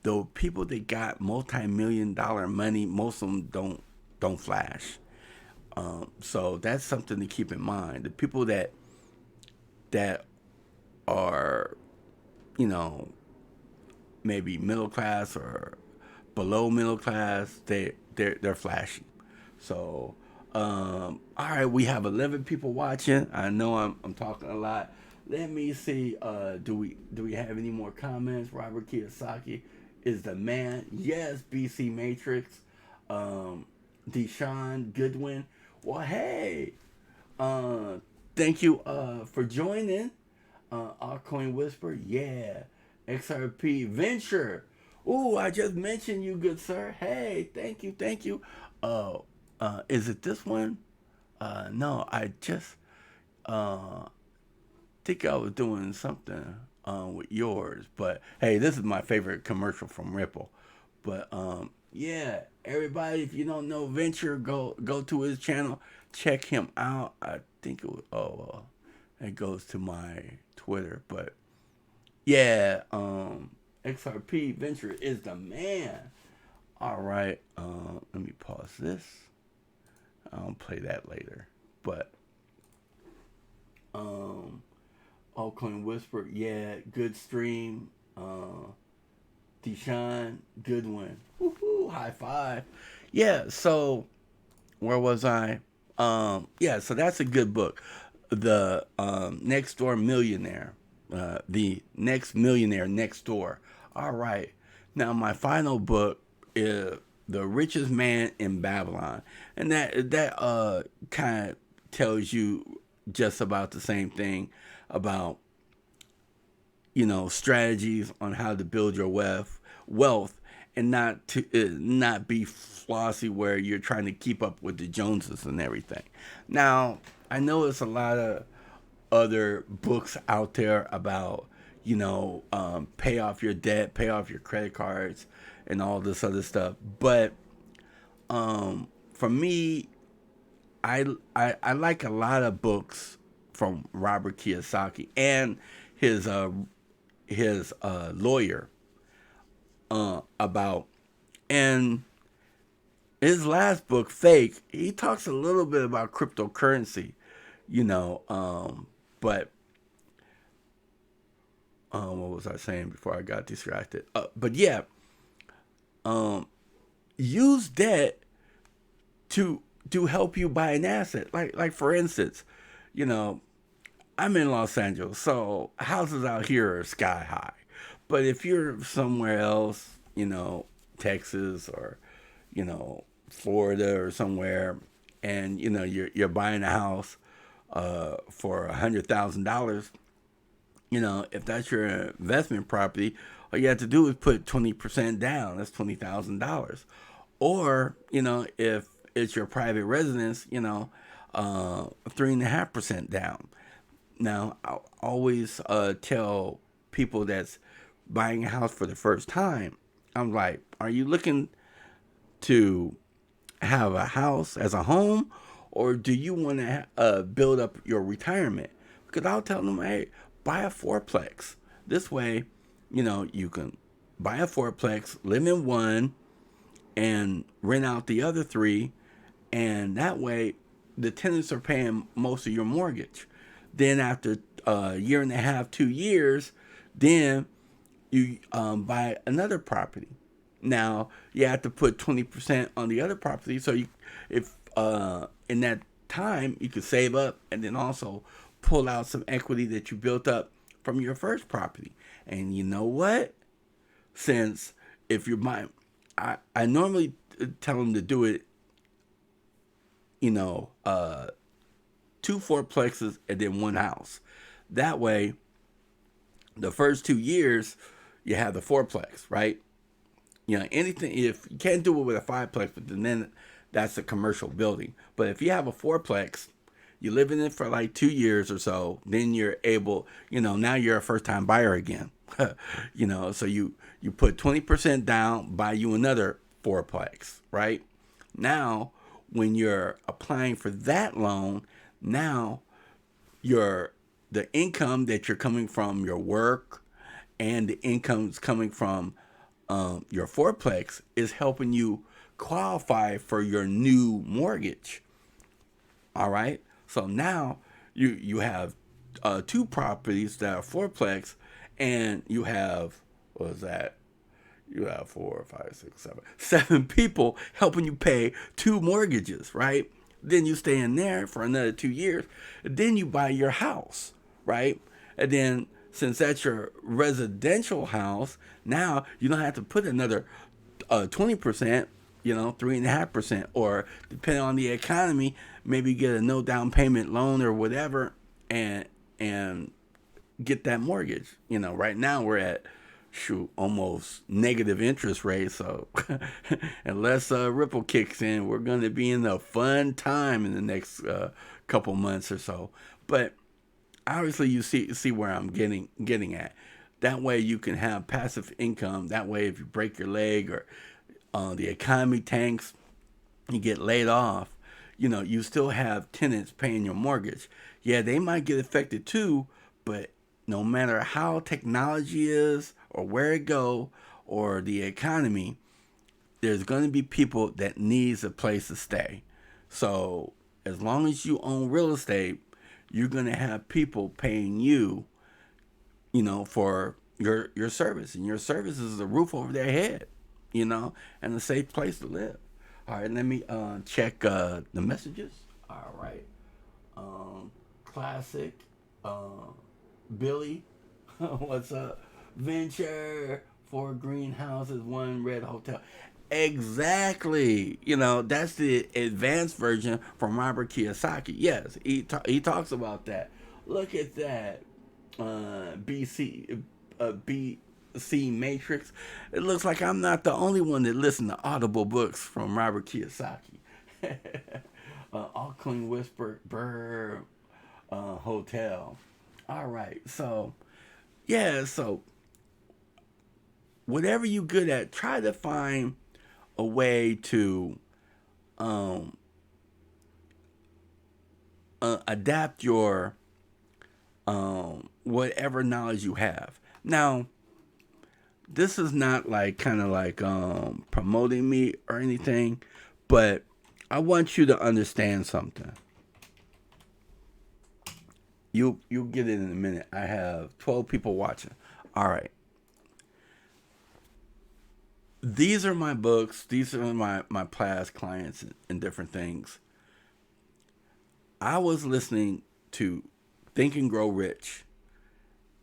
the people that got multi-million-dollar money, most of them don't flash. So that's something to keep in mind. The people that are, you know, maybe middle class or below middle class, they're flashy. So, all right, we have 11 people watching. I know I'm talking a lot. Let me see. Do we have any more comments? Robert Kiyosaki is the man. Yes, BC Matrix. Deshaun Goodwin. Well, hey, uh, thank you for joining. Altcoin Whisper, yeah. XRP Venture. Ooh, I just mentioned you, good sir. Hey, thank you, thank you. Is it this one? No, I just uh think I was doing something with yours, but hey, this is my favorite commercial from Ripple. But yeah, everybody, if you don't know Venture, go to his channel, check him out. I think it was it goes to my Twitter, but yeah, XRP Venture is the man. All right, let me pause this. I'll play that later. But Altcoin Whisper, yeah, good stream. Deshaun Goodwin, woohoo, high five. Yeah, so where was I? Yeah, so that's a good book. The Next Door Millionaire, the Next Millionaire Next Door. All right. Now my final book is The Richest Man in Babylon, and that kind of tells you just about the same thing about strategies on how to build your wealth and not be flossy where you're trying to keep up with the Joneses and everything. Now, I know there's a lot of other books out there about pay off your debt, pay off your credit cards, and all this other stuff. But for me, I like a lot of books from Robert Kiyosaki and his lawyer about, and his last book, Fake, he talks a little bit about cryptocurrency, but what was I saying before I got distracted? But yeah, use debt to help you buy an asset. Like for instance, you know, I'm in Los Angeles, so houses out here are sky high. But if you're somewhere else, Texas or, Florida or somewhere, and you're buying a house for $100,000, if that's your investment property, all you have to do is put 20% down. That's $20,000. Or, if it's your private residence, 3.5% down. Now, I always tell people that's buying a house for the first time, I'm like, are you looking to have a house as a home, or do you want to build up your retirement? Because I'll tell them, hey, buy a fourplex. This way, you can buy a fourplex, live in one, and rent out the other three, and that way the tenants are paying most of your mortgage. Then after a year and a half, 2 years, then you buy another property. Now you have to put 20% on the other property. So if in that time you could save up and then also pull out some equity that you built up from your first property. And you know what? Since if you're buying, I normally tell them to do it. 2 fourplexes and then one house. That way, the first 2 years, you have the fourplex, right? Anything, if you can't do it with a fiveplex, but then that's a commercial building. But if you have a fourplex, you live in it for like 2 years or so, then you're able, now you're a first time buyer again. So you put 20% down, buy you another fourplex, right? Now, when you're applying for that loan, now the income that you're coming from your work and the income's coming from your fourplex is helping you qualify for your new mortgage. All right. So now you have two properties that are fourplex, and you have, what is that? You have 4, 5, 6, 7 people helping you pay two mortgages, right? Then you stay in there for another 2 years. Then you buy your house, right? And then since that's your residential house, now you don't have to put another 20%, 3.5%, or depending on the economy, maybe get a no down payment loan or whatever, and get that mortgage. Right now we're at almost negative interest rate. So unless Ripple kicks in, we're going to be in a fun time in the next couple months or so. But obviously, you see where I'm getting at. That way, you can have passive income. That way, if you break your leg or the economy tanks, you get laid off, you still have tenants paying your mortgage. Yeah, they might get affected too, but no matter how technology is or where it go or the economy, there's going to be people that needs a place to stay. So as long as you own real estate, you're going to have people paying you, for your service. And your service is a roof over their head, and a safe place to live. All right, let me check the messages. All right. Classic. Billy. What's up? Venture. 4 greenhouses, 1 red hotel. Exactly. That's the advanced version from Robert Kiyosaki. Yes, he talks about that. Look at that. BC Matrix. It looks like I'm not the only one that listened to audible books from Robert Kiyosaki. Auckland Whisper Bird Hotel. All right. So, yeah. So, whatever you're good at, try to find a way to adapt your whatever knowledge you have. Now, this is not kind of like promoting me or anything, but I want you to understand something. You'll get it in a minute. I have 12 people watching. All right. These are my books. These are my past clients and different things. I was listening to Think and Grow Rich,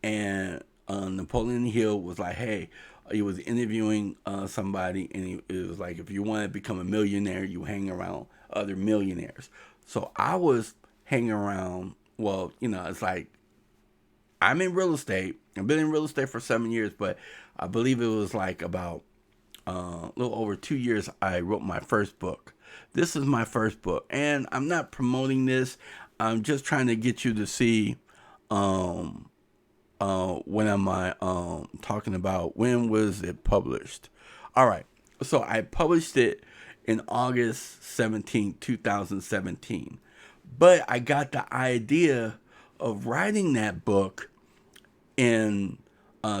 and Napoleon Hill was like, hey, he was interviewing somebody, and it was like, if you want to become a millionaire, you hang around other millionaires. So I was hanging around, it's like, I'm in real estate. I've been in real estate for 7 years, but I believe it was like about a little over 2 years, I wrote my first book. This is my first book, and I'm not promoting this. I'm just trying to get you to see when am I talking about, when was it published. All right, so I published it in August 17, 2017, but I got the idea of writing that book in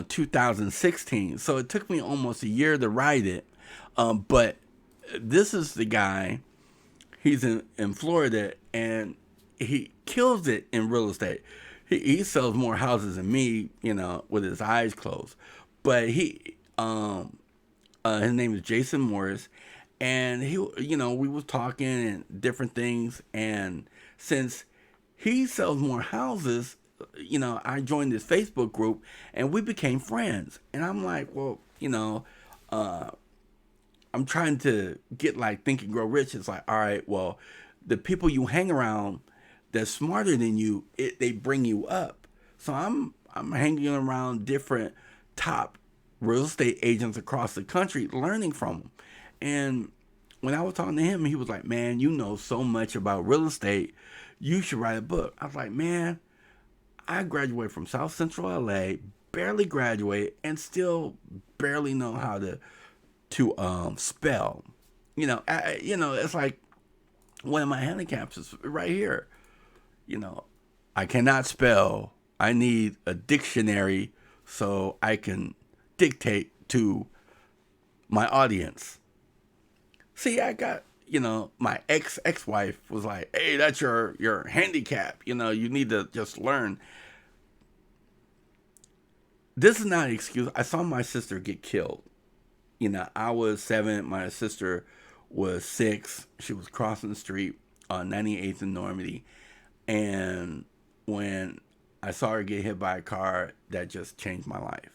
2016. So it took me almost a year to write it. But this is the guy, he's in Florida, and he kills it in real estate. He sells more houses than me, with his eyes closed. But his name is Jason Morris, and we was talking and different things. And since he sells more houses, I joined this Facebook group and we became friends. And I'm like, well, I'm trying to get like Think and Grow Rich. It's like, all right, well, the people you hang around that's smarter than you, they bring you up. So I'm hanging around different top real estate agents across the country, learning from them. And when I was talking to him, he was like, man, you know so much about real estate, you should write a book. I was like, man, I graduated from South Central LA, barely graduated, and still barely know how to spell. It's like one of my handicaps is right here. I cannot spell. I need a dictionary so I can dictate to my audience. See, I got, my ex-wife was like, hey, that's your handicap. You need to just learn. This is not an excuse. I saw my sister get killed. I was 7. My sister was 6. She was crossing the street on 98th and Normandy. And when I saw her get hit by a car, that just changed my life.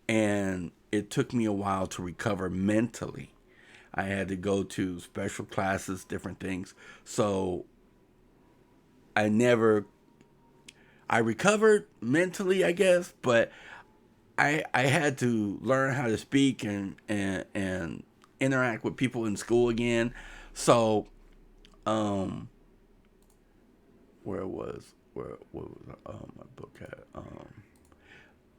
And it took me a while to recover mentally. I had to go to special classes, different things. So I recovered mentally, I guess, but I had to learn how to speak and interact with people in school again. So, where was my book at?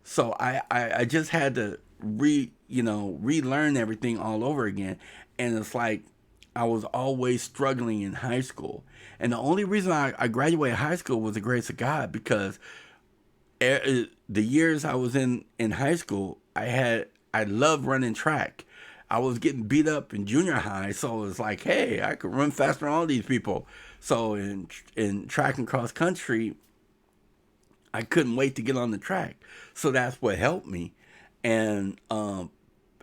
So I just had to relearn everything all over again. And it's like I was always struggling in high school. And the only reason I graduated high school was the grace of God, because the years I was in high school, I loved running track. I was getting beat up in junior high, so it was like, hey, I could run faster than all these people. So in track and cross country, I couldn't wait to get on the track. So that's what helped me. And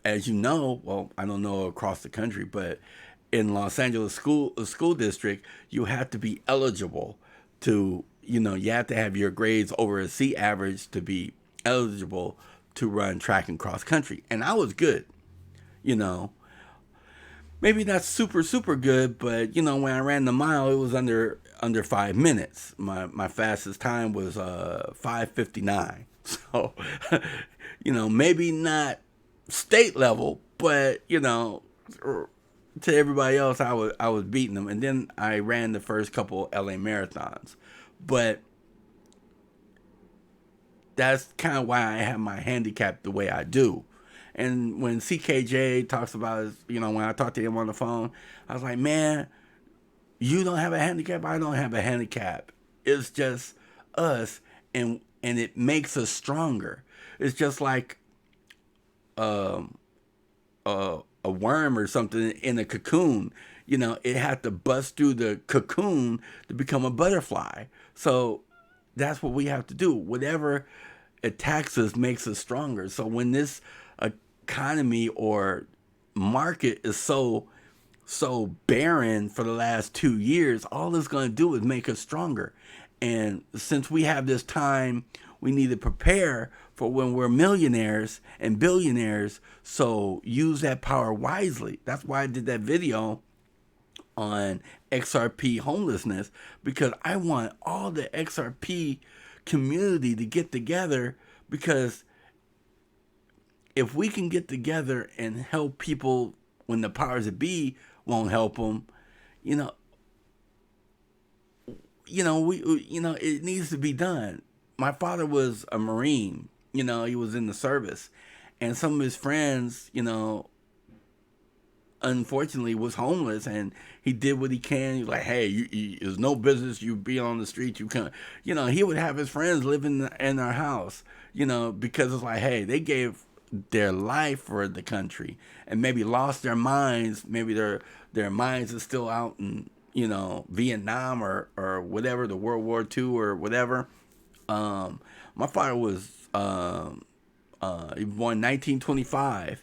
as you know, well, I don't know across the country, but in Los Angeles school district, you have to be eligible to, you have to have your grades over a C average to be eligible to run track and cross country. And I was good, maybe not super, super good, but when I ran the mile, it was under 5 minutes. My fastest time was 5:59. So, maybe not state level, but to everybody else, I was beating them. And then I ran the first couple LA marathons, but that's kind of why I have my handicap the way I do. And when CKJ talks about his, when I talked to him on the phone, I was like, man, you don't have a handicap. I don't have a handicap. It's just us, and it makes us stronger. It's just like a worm or something in a cocoon. It had to bust through the cocoon to become a butterfly. So that's what we have to do. Whatever attacks us makes us stronger. So when this economy or market is so barren for the last 2 years, all it's going to do is make us stronger. And since we have this time, we need to prepare for when we're millionaires and billionaires. So use that power wisely. That's why I did that video on XRP homelessness, because I want all the XRP community to get together, because if we can get together and help people when the powers that be won't help them, it needs to be done. My father was a Marine, he was in the service, and some of his friends, unfortunately was homeless, and he did what he can. He's like, hey, there's no business you be on the street. You can't, he would have his friends live in our house, because it's like, hey, they gave their life for the country and maybe lost their minds. Maybe their minds are still out in, Vietnam or whatever, the World War II or whatever. My father was, he was born in 1925,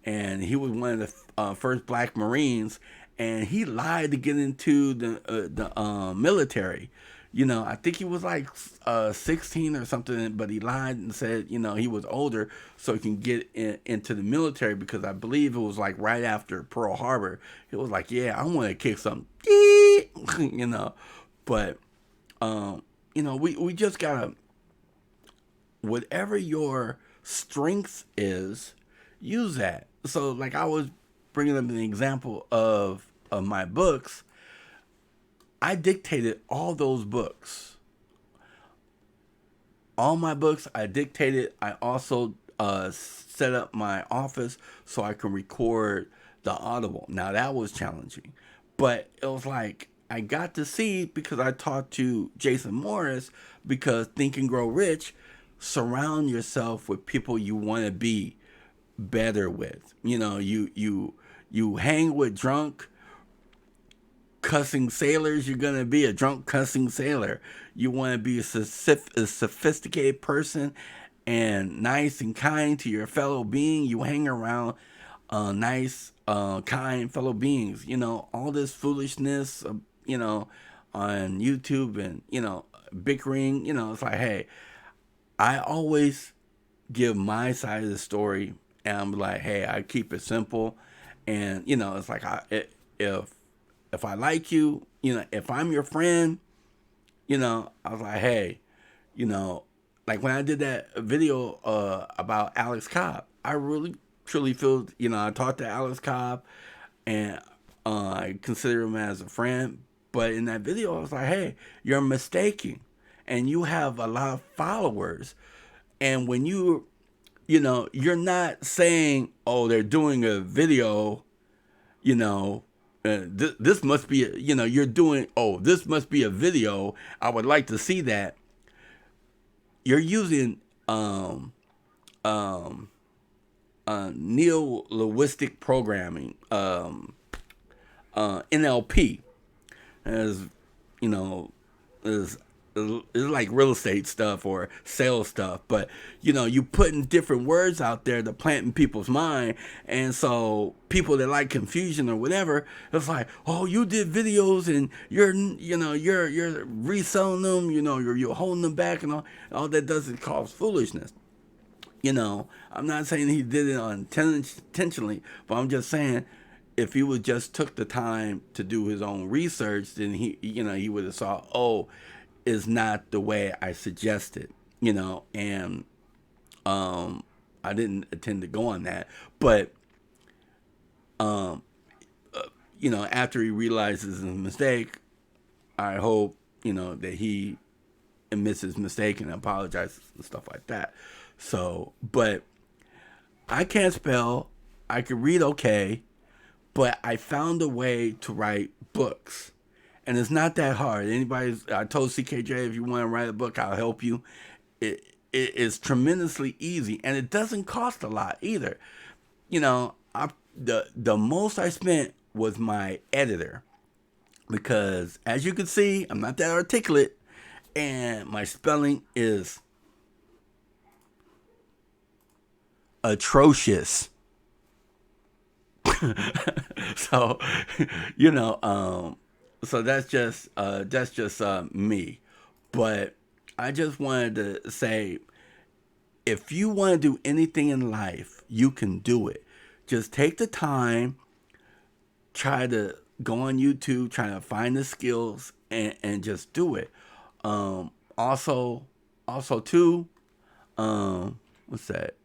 and he was one of the first black Marines, and he lied to get into the military. I think he was like 16 or something, but he lied and said, he was older so he can get into the military, because I believe it was like right after Pearl Harbor. He was like, yeah, I want to kick some, but, we just gotta, whatever your strength is, use that. So like I was bringing up an example of my books. I dictated all those books. All my books I dictated. I also set up my office so I can record the Audible. Now that was challenging, but it was like I got to see, because I talked to Jason Morris, because Think and Grow Rich, surround yourself with people you want to be better with. You hang with drunk cussing sailors, you're going to be a drunk cussing sailor. You want to be a sophisticated person and nice and kind to your fellow being. You hang around nice, kind fellow beings. You know, all this foolishness, you know, on YouTube and, you know, bickering, you know, it's like, hey, I always give my side of the story, and I'm like, hey, I keep it simple. And, you know, it's like, if I like you, you know, if I'm your friend, you know, I was like, hey, you know, like when I did that video about Alex Cobb, I really truly feel, you know, I talked to Alex Cobb and I consider him as a friend. But in that video, I was like, hey, you're mistaken. And you have a lot of followers. And when you know, you're not saying, oh, they're doing a video, you know, this must be, you know, you're doing, oh, this must be a video. I would like to see that. You're using neo-linguistic programming, NLP, as you know, is like real estate stuff or sales stuff, but you know, you putting different words out there to plant in people's mind, and so people that like confusion or whatever, it's like, oh, you did videos and you're reselling them, you know, you're holding them back, and all that does is cause foolishness. You know, I'm not saying he did it intentionally, but I'm just saying if he would just took the time to do his own research, then he would have saw, oh, is not the way I suggested, you know, and I didn't intend to go on that, but you know, after he realizes his mistake, I hope, you know, that he admits his mistake and apologizes and stuff like that. So, but I can't spell, I can read okay, but I found a way to write books. And it's not that hard. I told CKJ, if you want to write a book, I'll help you. It is tremendously easy, and it doesn't cost a lot either. You know, the most I spent was my editor, because as you can see, I'm not that articulate, and my spelling is atrocious. So, you know, so that's just me. But I just wanted to say, if you want to do anything in life, you can do it. Just take the time, try to go on YouTube, try to find the skills, and just do it. Also too, what's that?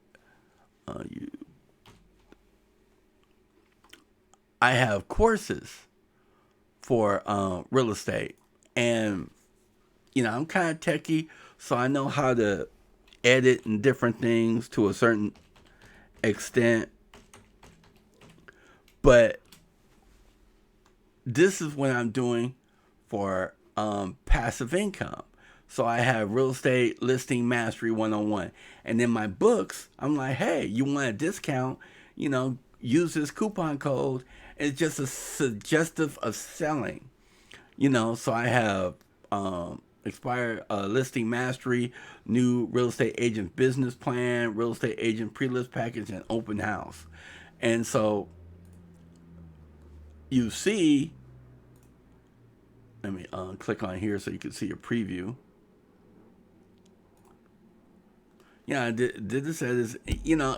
I have courses for real estate, and you know, I'm kind of techie, so I know how to edit and different things to a certain extent. But this is what I'm doing for passive income. So I have Real Estate Listing Mastery 101. And in my books, I'm like, hey, you want a discount, you know, use this coupon code. It's just a suggestive of selling, you know. So I have expired listing mastery, new real estate agent business plan, real estate agent pre-list package, and open house. And so you see, let me click on here so you can see a preview. Yeah, I did this as, you know,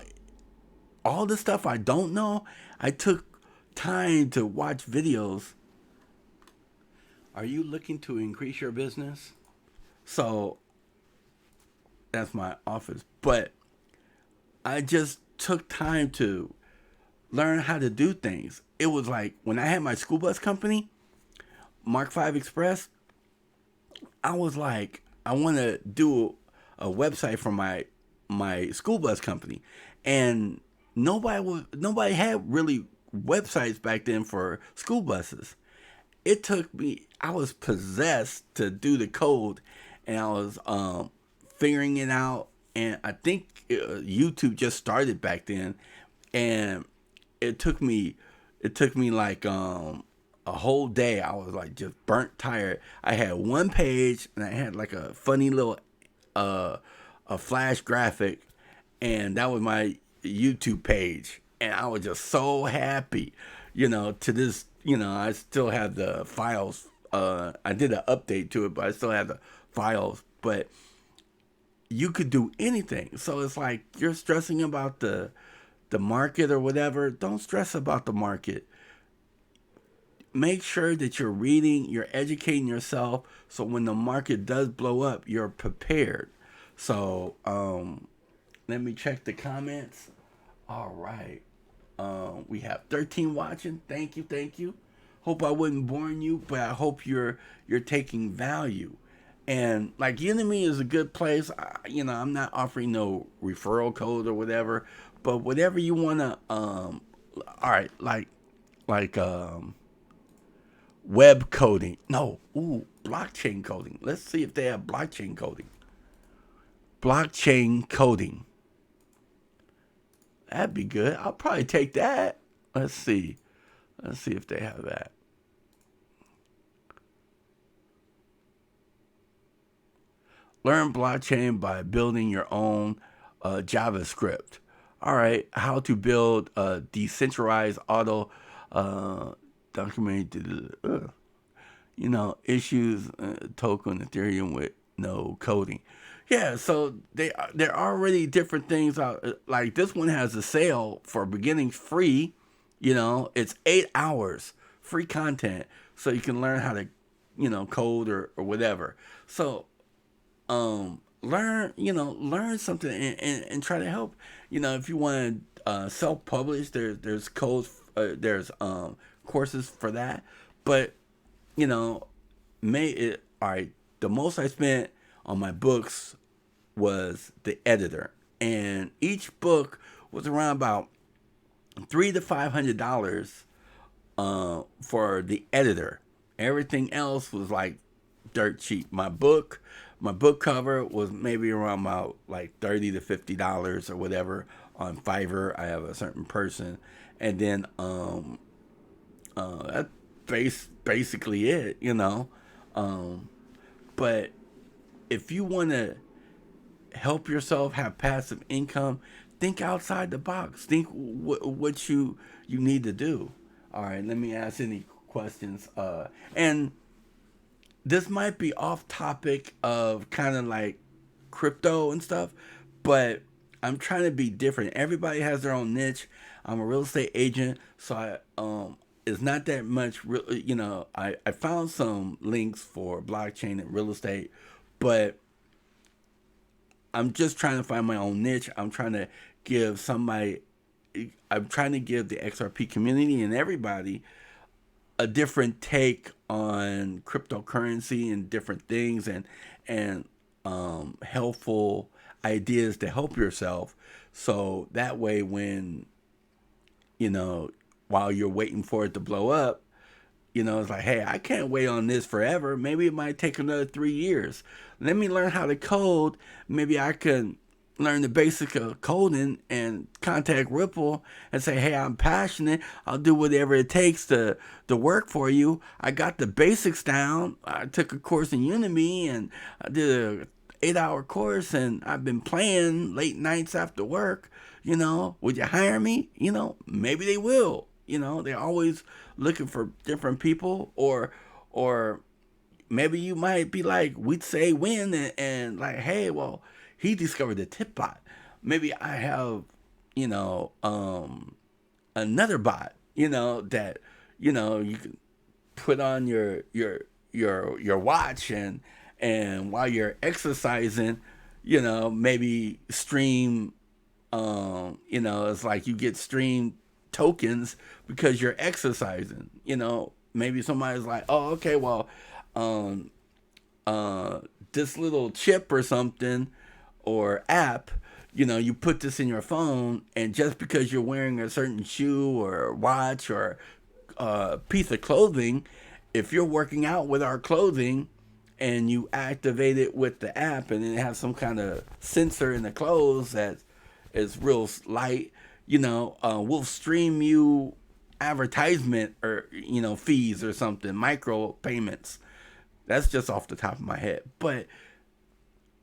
all the stuff I don't know, I took time to watch videos. Are you looking to increase your business? So that's my office. But I just took time to learn how to do things. It was like when I had my school bus company, Mark 5 Express, I was like, I want to do a website for my school bus company. And nobody had really websites back then for school buses. It took me, I was possessed to do the code, and I was figuring it out. And I think YouTube just started back then, and it took me like a whole day I was like just burnt tired. I had one page and I had like a funny little a flash graphic, and that was my YouTube page, and I was just so happy. To this, I still have the files. I did an update to it, but I still have the files. But you could do anything. So it's like you're stressing about the market or whatever. Don't stress about the market. Make sure that you're reading, you're educating yourself, so when the market does blow up, you're prepared. So let me check the comments. All right. We have 13 watching. Thank you. Hope I wasn't boring you, but I hope you're taking value. And like Udemy is a good place. I'm not offering no referral code or whatever, but whatever you wanna. All right, like web coding. No, blockchain coding. Let's see if they have blockchain coding. Blockchain coding. That'd be good. I'll probably take that. Let's see if they have that. Learn blockchain by building your own JavaScript. All right, how to build a decentralized auto documented issues token Ethereum with no coding. Yeah, so there are already different things out. Like this one has a sale for beginnings free. It's 8 hours free content, so you can learn how to code or whatever. So learn something and try to help. If you want to self-publish, there's codes, there's courses for that. But all right, the most I spent on my books was the editor, and each book was around about $300 to $500 for the editor. Everything else was like dirt cheap. My book cover was maybe around about like $30 to $50 or whatever on Fiverr. I have a certain person, and then that's basically it, but if you want to help yourself have passive income, think outside the box. Think what you need to do. All right, let me ask any questions. And this might be off topic of kind of like crypto and stuff, but I'm trying to be different. Everybody has their own niche. I'm a real estate agent, so it's not that much. I found some links for blockchain and real estate, but I'm just trying to find my own niche. I'm trying to give the XRP community and everybody a different take on cryptocurrency and different things, and helpful ideas to help yourself. So that way, when while you're waiting for it to blow up, it's like, hey, I can't wait on this forever. Maybe it might take another 3 years. Let me learn how to code. Maybe I can learn the basic of coding and contact Ripple and say, hey, I'm passionate. I'll do whatever it takes to work for you. I got the basics down. I took a course in Udemy, and I did a 8-hour course, and I've been playing late nights after work. Would you hire me? Maybe they will. They're always looking for different people, or maybe you might be like, we'd say when, and like, hey, well, he discovered the tip bot. Maybe I have, another bot, that, you can put on your watch, and while you're exercising, maybe stream, it's like you get stream tokens because you're exercising. Maybe somebody's like, oh, okay, well, this little chip or something or app, you put this in your phone, and just because you're wearing a certain shoe or watch or piece of clothing, if you're working out with our clothing and you activate it with the app, and it has some kind of sensor in the clothes that is real light, we'll stream you advertisement or fees or something, micro payments. That's just off the top of my head. But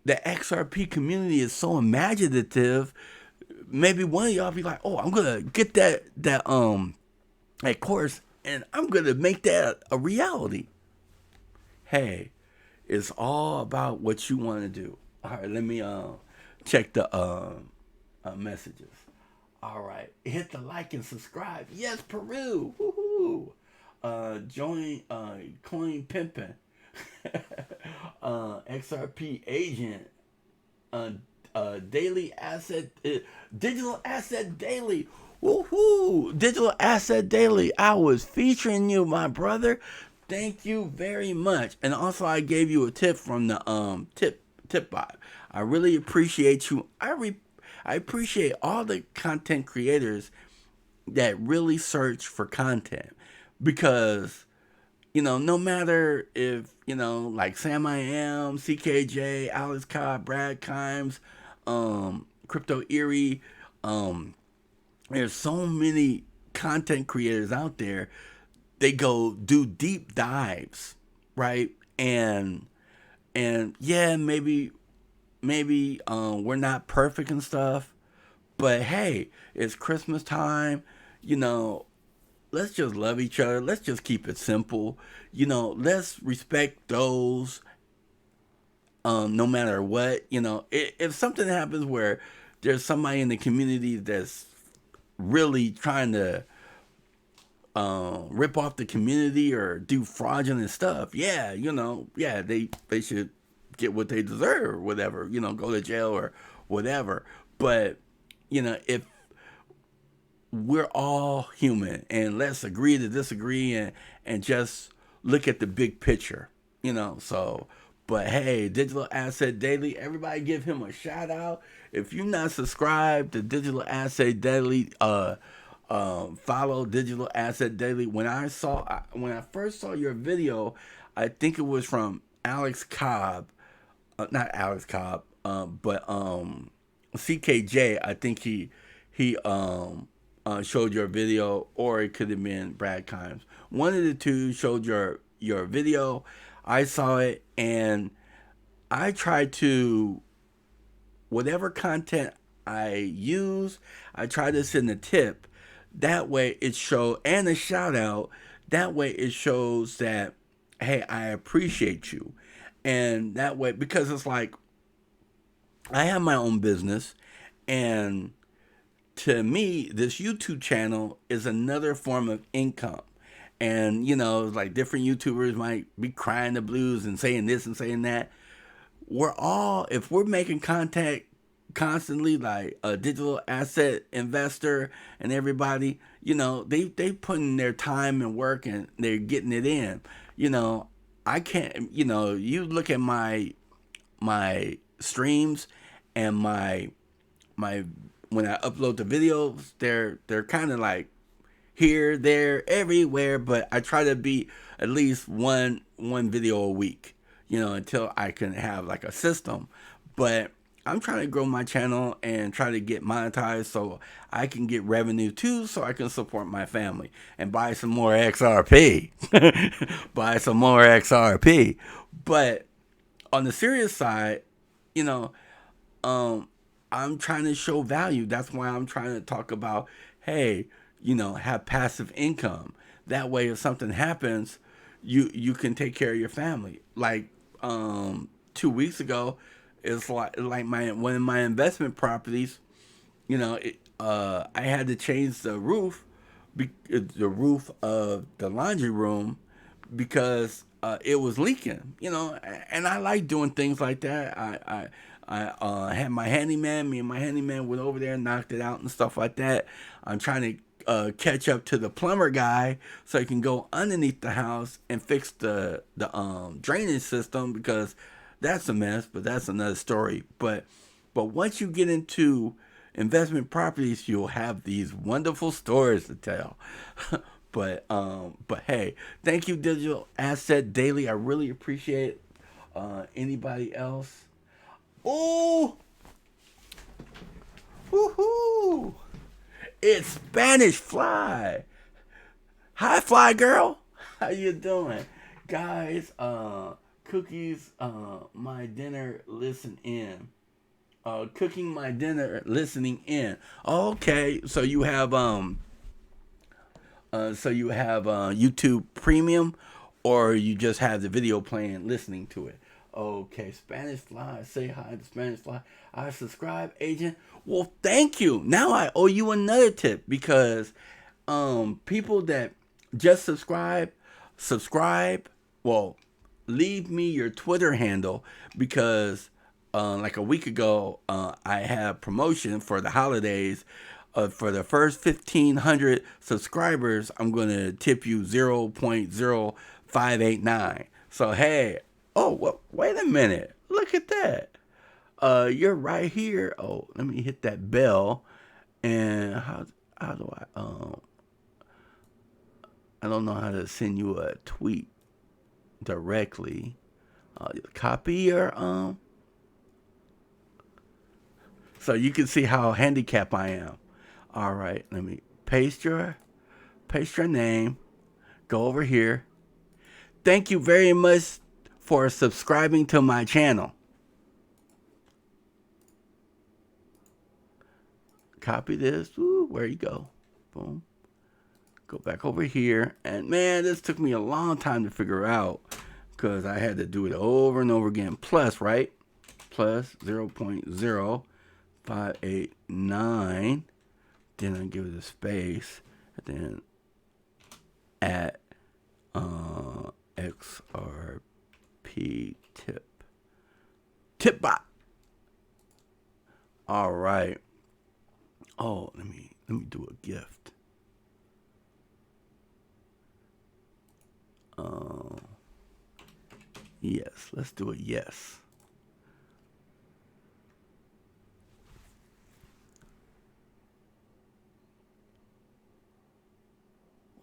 the XRP community is so imaginative. Maybe one of y'all be like, "Oh, I'm gonna get that course, and I'm gonna make that a reality." Hey, it's all about what you want to do. All right, let me check the messages. All right, hit the like and subscribe. Yes, Peru. Woohoo! Join Coin Pimpin'. XRP Agent. Daily Asset, Digital Asset Daily. Woohoo! Digital Asset Daily. I was featuring you, my brother. Thank you very much. And also, I gave you a tip from the tip bot. I really appreciate you. I appreciate all the content creators that really search for content, because no matter if like Sam I Am, CKJ, Alex Cobb, Brad Kimes, Crypto Erie, there's so many content creators out there. They go do deep dives, right? And yeah, maybe we're not perfect and stuff, but hey, it's Christmas time, let's just love each other. Let's just keep it simple. Let's respect those, no matter what. If something happens where there's somebody in the community that's really trying to rip off the community or do fraudulent stuff, they should get what they deserve or whatever, go to jail or whatever. But, if we're all human, and let's agree to disagree, and just look at the big picture, so. But hey, Digital Asset Daily, everybody give him a shout out. If you're not subscribed to Digital Asset Daily, follow Digital Asset Daily. When I first saw your video, I think it was from Alex Cobb, not Alex Cobb, but CKJ. I think he showed your video, or it could have been Brad Kimes. One of the two showed your video. I saw it, and I tried to, whatever content I use, I try to send a tip. That way it shows, and a shout out. That way it shows that, hey, I appreciate you. And that way, because it's like, I have my own business, and to me, this YouTube channel is another form of income. And, like different YouTubers might be crying the blues and saying this and saying that. If we're making content constantly, like a digital asset investor and everybody, they putting their time and work, and they're getting it in. I can't, you look at my streams and my when I upload the videos, they're kind of like here, there, everywhere, but I try to be at least one video a week, until I can have like a system. But I'm trying to grow my channel and try to get monetized so I can get revenue too, so I can support my family and buy some more XRP. Buy some more XRP. But on the serious side, I'm trying to show value. That's why I'm trying to talk about, hey, have passive income. That way, if something happens, you can take care of your family. Like 2 weeks ago, it's like one of my investment properties. I had to change the roof of the laundry room, because it was leaking. And I like doing things like that. I had my handyman. Me and my handyman went over there and knocked it out and stuff like that. I'm trying to catch up to the plumber guy so he can go underneath the house and fix the drainage system, because that's a mess. But that's another story. But once you get into investment properties, you'll have these wonderful stories to tell. But hey, thank you, Digital Asset Daily. I really appreciate it. Anybody else? Oh, woohoo! It's Spanish Fly. Hi, Fly Girl. How you doing? Guys, cookies, my dinner, listen in. Cooking my dinner, listening in. Okay, so you have YouTube Premium, or you just have the video playing, listening to it. Okay, Spanish Fly, say hi to Spanish Fly. I subscribe, agent. Well, thank you. Now I owe you another tip because people that just subscribe, well, leave me your Twitter handle because like a week ago, I had promotion for the holidays. For the first 1,500 subscribers, I'm going to tip you 0.0589. So, hey, oh, well, wait a minute. Look at that. You're right here. Oh, let me hit that bell. And how do I don't know how to send you a tweet directly. Copy your so you can see how handicapped I am. All right, let me paste your name. Go over here. Thank you very much for subscribing to my channel. Copy this. Ooh, where you go? Boom. Go back over here. And man, this took me a long time to figure out because I had to do it over and over again. Plus, right? Plus 0.0589. Then I give it a space. And then at XRP tip bot. All right. Oh, let me do a gift. Yes, let's do a yes.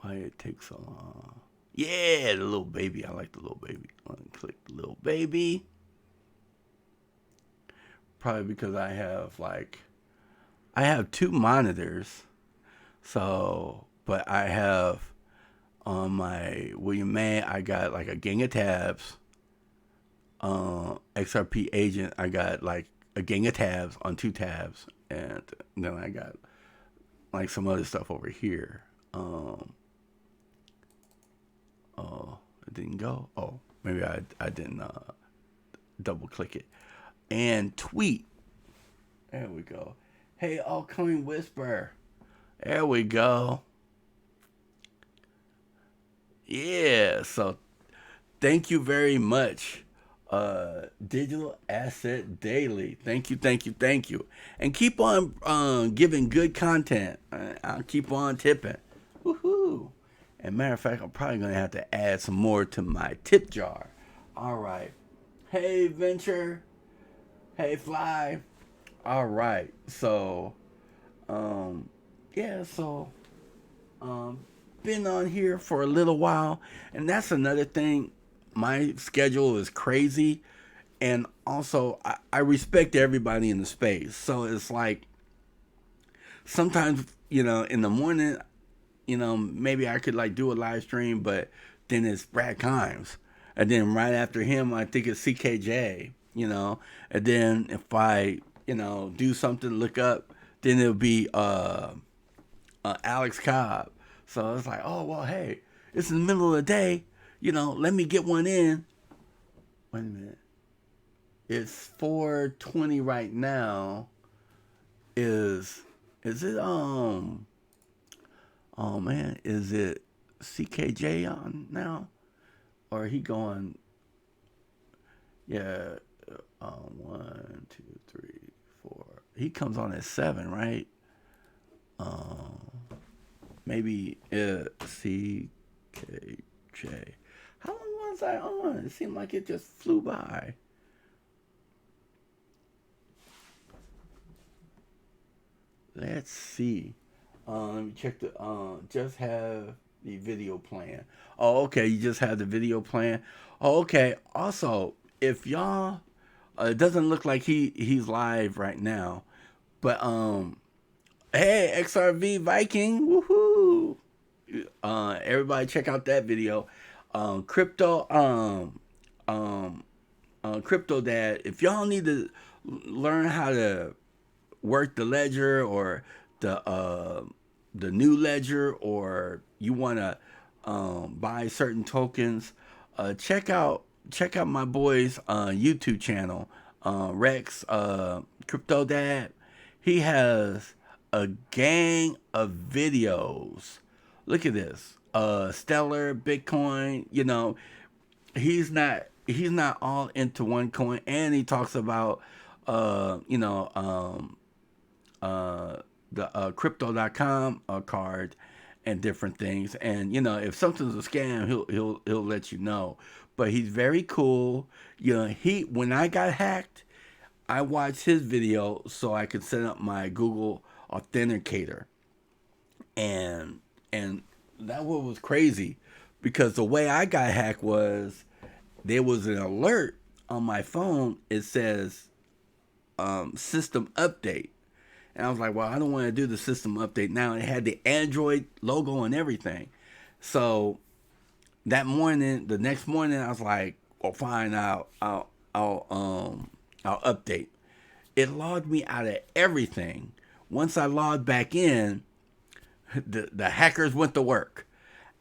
Why it takes so long? Yeah, the little baby. I like the little baby. I'm gonna click the little baby. Probably because I have two monitors. So, but I have on my William May, I got like a gang of tabs. XRP Agent, I got like a gang of tabs on two tabs, and then I got like some other stuff over here. Oh, it didn't go. Oh, maybe I didn't double click it. And tweet. There we go. Hey, Allcoming Whisper. There we go. Yeah, so thank you very much. Digital Asset Daily. Thank you. And keep on giving good content. I'll keep on tipping. Woohoo. And matter of fact, I'm probably going to have to add some more to my tip jar. All right. Hey, Venture. Hey, Fly. All right. So, yeah, so, been on here for a little while. And that's another thing. My schedule is crazy. And also, I respect everybody in the space. So it's like, sometimes, in the morning, maybe I could like do a live stream, but then it's Brad Kimes. And then right after him, I think it's CKJ, and then if I, do something, look up, then it'll be Alex Cobb. So it's like, oh, well, hey, it's in the middle of the day, let me get one in. Wait a minute. It's 4:20 right now. Is it, oh man, is it CKJ on now? Or he going, yeah, 1, 2, 3, 4. He comes on at 7, right? Maybe CKJ. How long was I on? It seemed like it just flew by. Let's see. Let me check the just have the video plan. Oh, okay, you just have the video plan. Oh, okay. Also, if y'all it doesn't look like he's live right now. But hey, XRV Viking, woohoo. Everybody check out that video. Crypto Crypto Dad. If y'all need to learn how to work the ledger or the new ledger, or you want to buy certain tokens, check out my boy's YouTube channel, Rex Crypto Dad. He has a gang of videos. Look at this. Stellar, Bitcoin, he's not all into one coin, and he talks about the crypto.com card and different things. And if something's a scam, he'll let you know. But he's very cool. He when I got hacked, I watched his video so I could set up my Google Authenticator, and that what was crazy, because the way I got hacked was there was an alert on my phone. It says system update. And I was like, well, I don't want to do the system update now. It had the Android logo and everything. So the next morning, I was like, well, fine, I'll update. It logged me out of everything. Once I logged back in, the hackers went to work.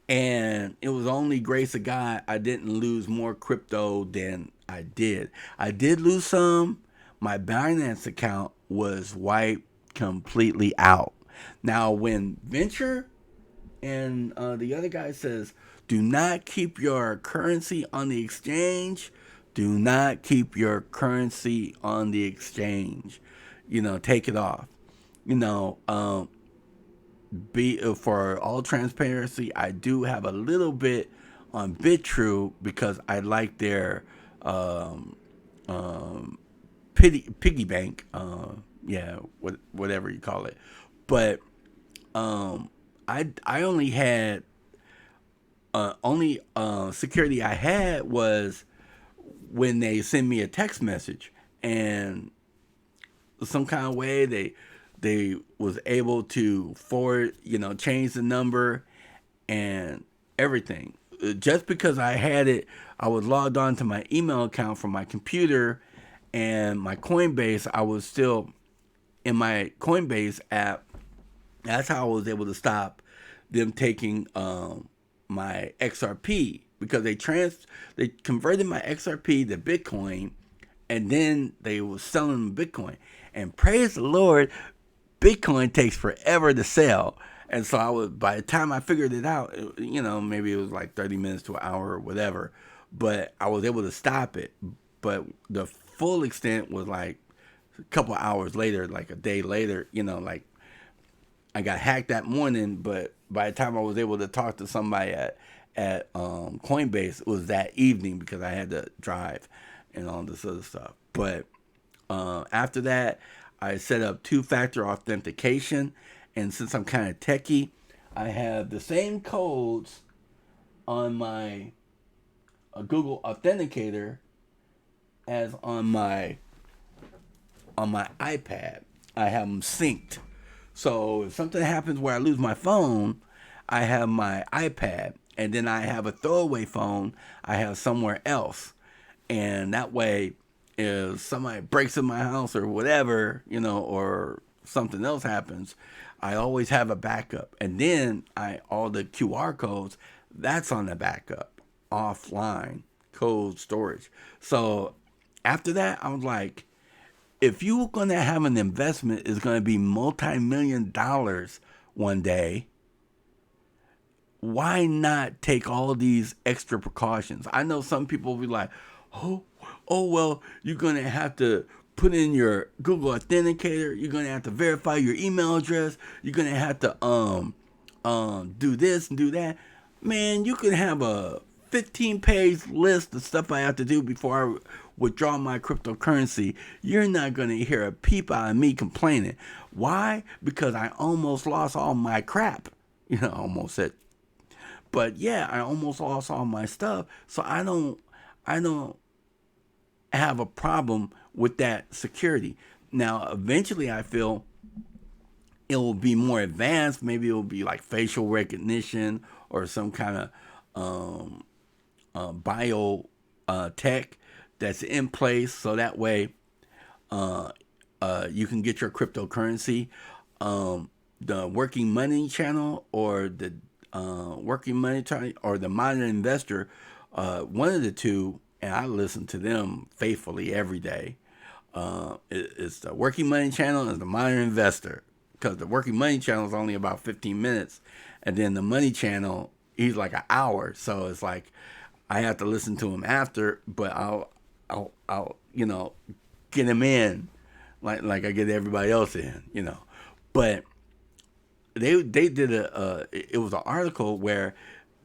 And it was only grace of God I didn't lose more crypto than I did. I did lose some. My Binance account was wiped completely out. Now, when Venture and the other guy says, do not keep your currency on the exchange, do not keep your currency on the exchange. Take it off. For all transparency, I do have a little bit on BitTrue because I like their piggy bank, whatever you call it. But I only had security I had was when they send me a text message, and some kind of way they was able to forward, change the number and everything. Just because I had it, I was logged on to my email account from my computer and my Coinbase. I was still in my Coinbase app. That's how I was able to stop them taking my XRP, because they converted my XRP to Bitcoin, and then they were selling Bitcoin. And praise the Lord, Bitcoin takes forever to sell. And so by the time I figured it out, maybe it was like 30 minutes to an hour or whatever, but I was able to stop it. But the full extent was like a couple hours later, like a day later, like I got hacked that morning, but by the time I was able to talk to somebody at Coinbase, it was that evening because I had to drive and all this other stuff. But after that, I set up two-factor authentication, and since I'm kind of techie, I have the same codes on my Google Authenticator as on my iPad. I have them synced. So if something happens where I lose my phone, I have my iPad, and then I have a throwaway phone I have somewhere else. And that way, if somebody breaks in my house or whatever, or something else happens, I always have a backup. And then all the QR codes, that's on the backup, offline code storage. So after that, I was like, if you're going to have an investment, it's going to be multi-million dollars one day, why not take all these extra precautions? I know some people will be like, oh, well, you're going to have to put in your Google Authenticator. You're going to have to verify your email address. You're going to have to do this and do that. Man, you can have a 15-page list of stuff I have to do before I withdraw my cryptocurrency. You're not going to hear a peep out of me complaining. Why? Because I almost lost all my crap. Almost said. But yeah, I almost lost all my stuff. So I don't have a problem with that security. Now, eventually I feel it will be more advanced. Maybe it will be like facial recognition or some kind of bio tech that's in place, so that way you can get your cryptocurrency. The working money channel or the working money channel or the modern investor, one of the two, and I listen to them faithfully every day. It's the working money channel and the modern investor, because the working money channel is only about 15 minutes, and then the money channel, he's like an hour. So it's like I have to listen to him after, but I'll get him in like I get everybody else in, But they did it was an article where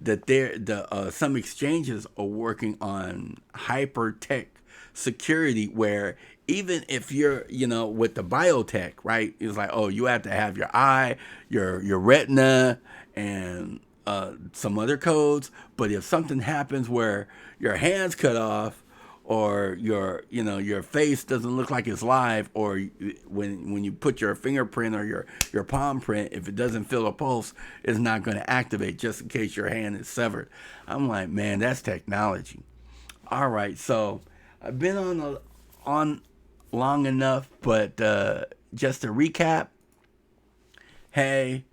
that some exchanges are working on hyper tech security, where even if you're with the biotech, right, it's like, oh, you have to have your eye, your retina, and some other codes. But if something happens where your hand's cut off, or your face doesn't look like it's live, or when you put your fingerprint or your palm print, if it doesn't feel a pulse, it's not going to activate, just in case your hand is severed. I'm like, man, that's technology. All right, so I've been on long enough, but just to recap, hey,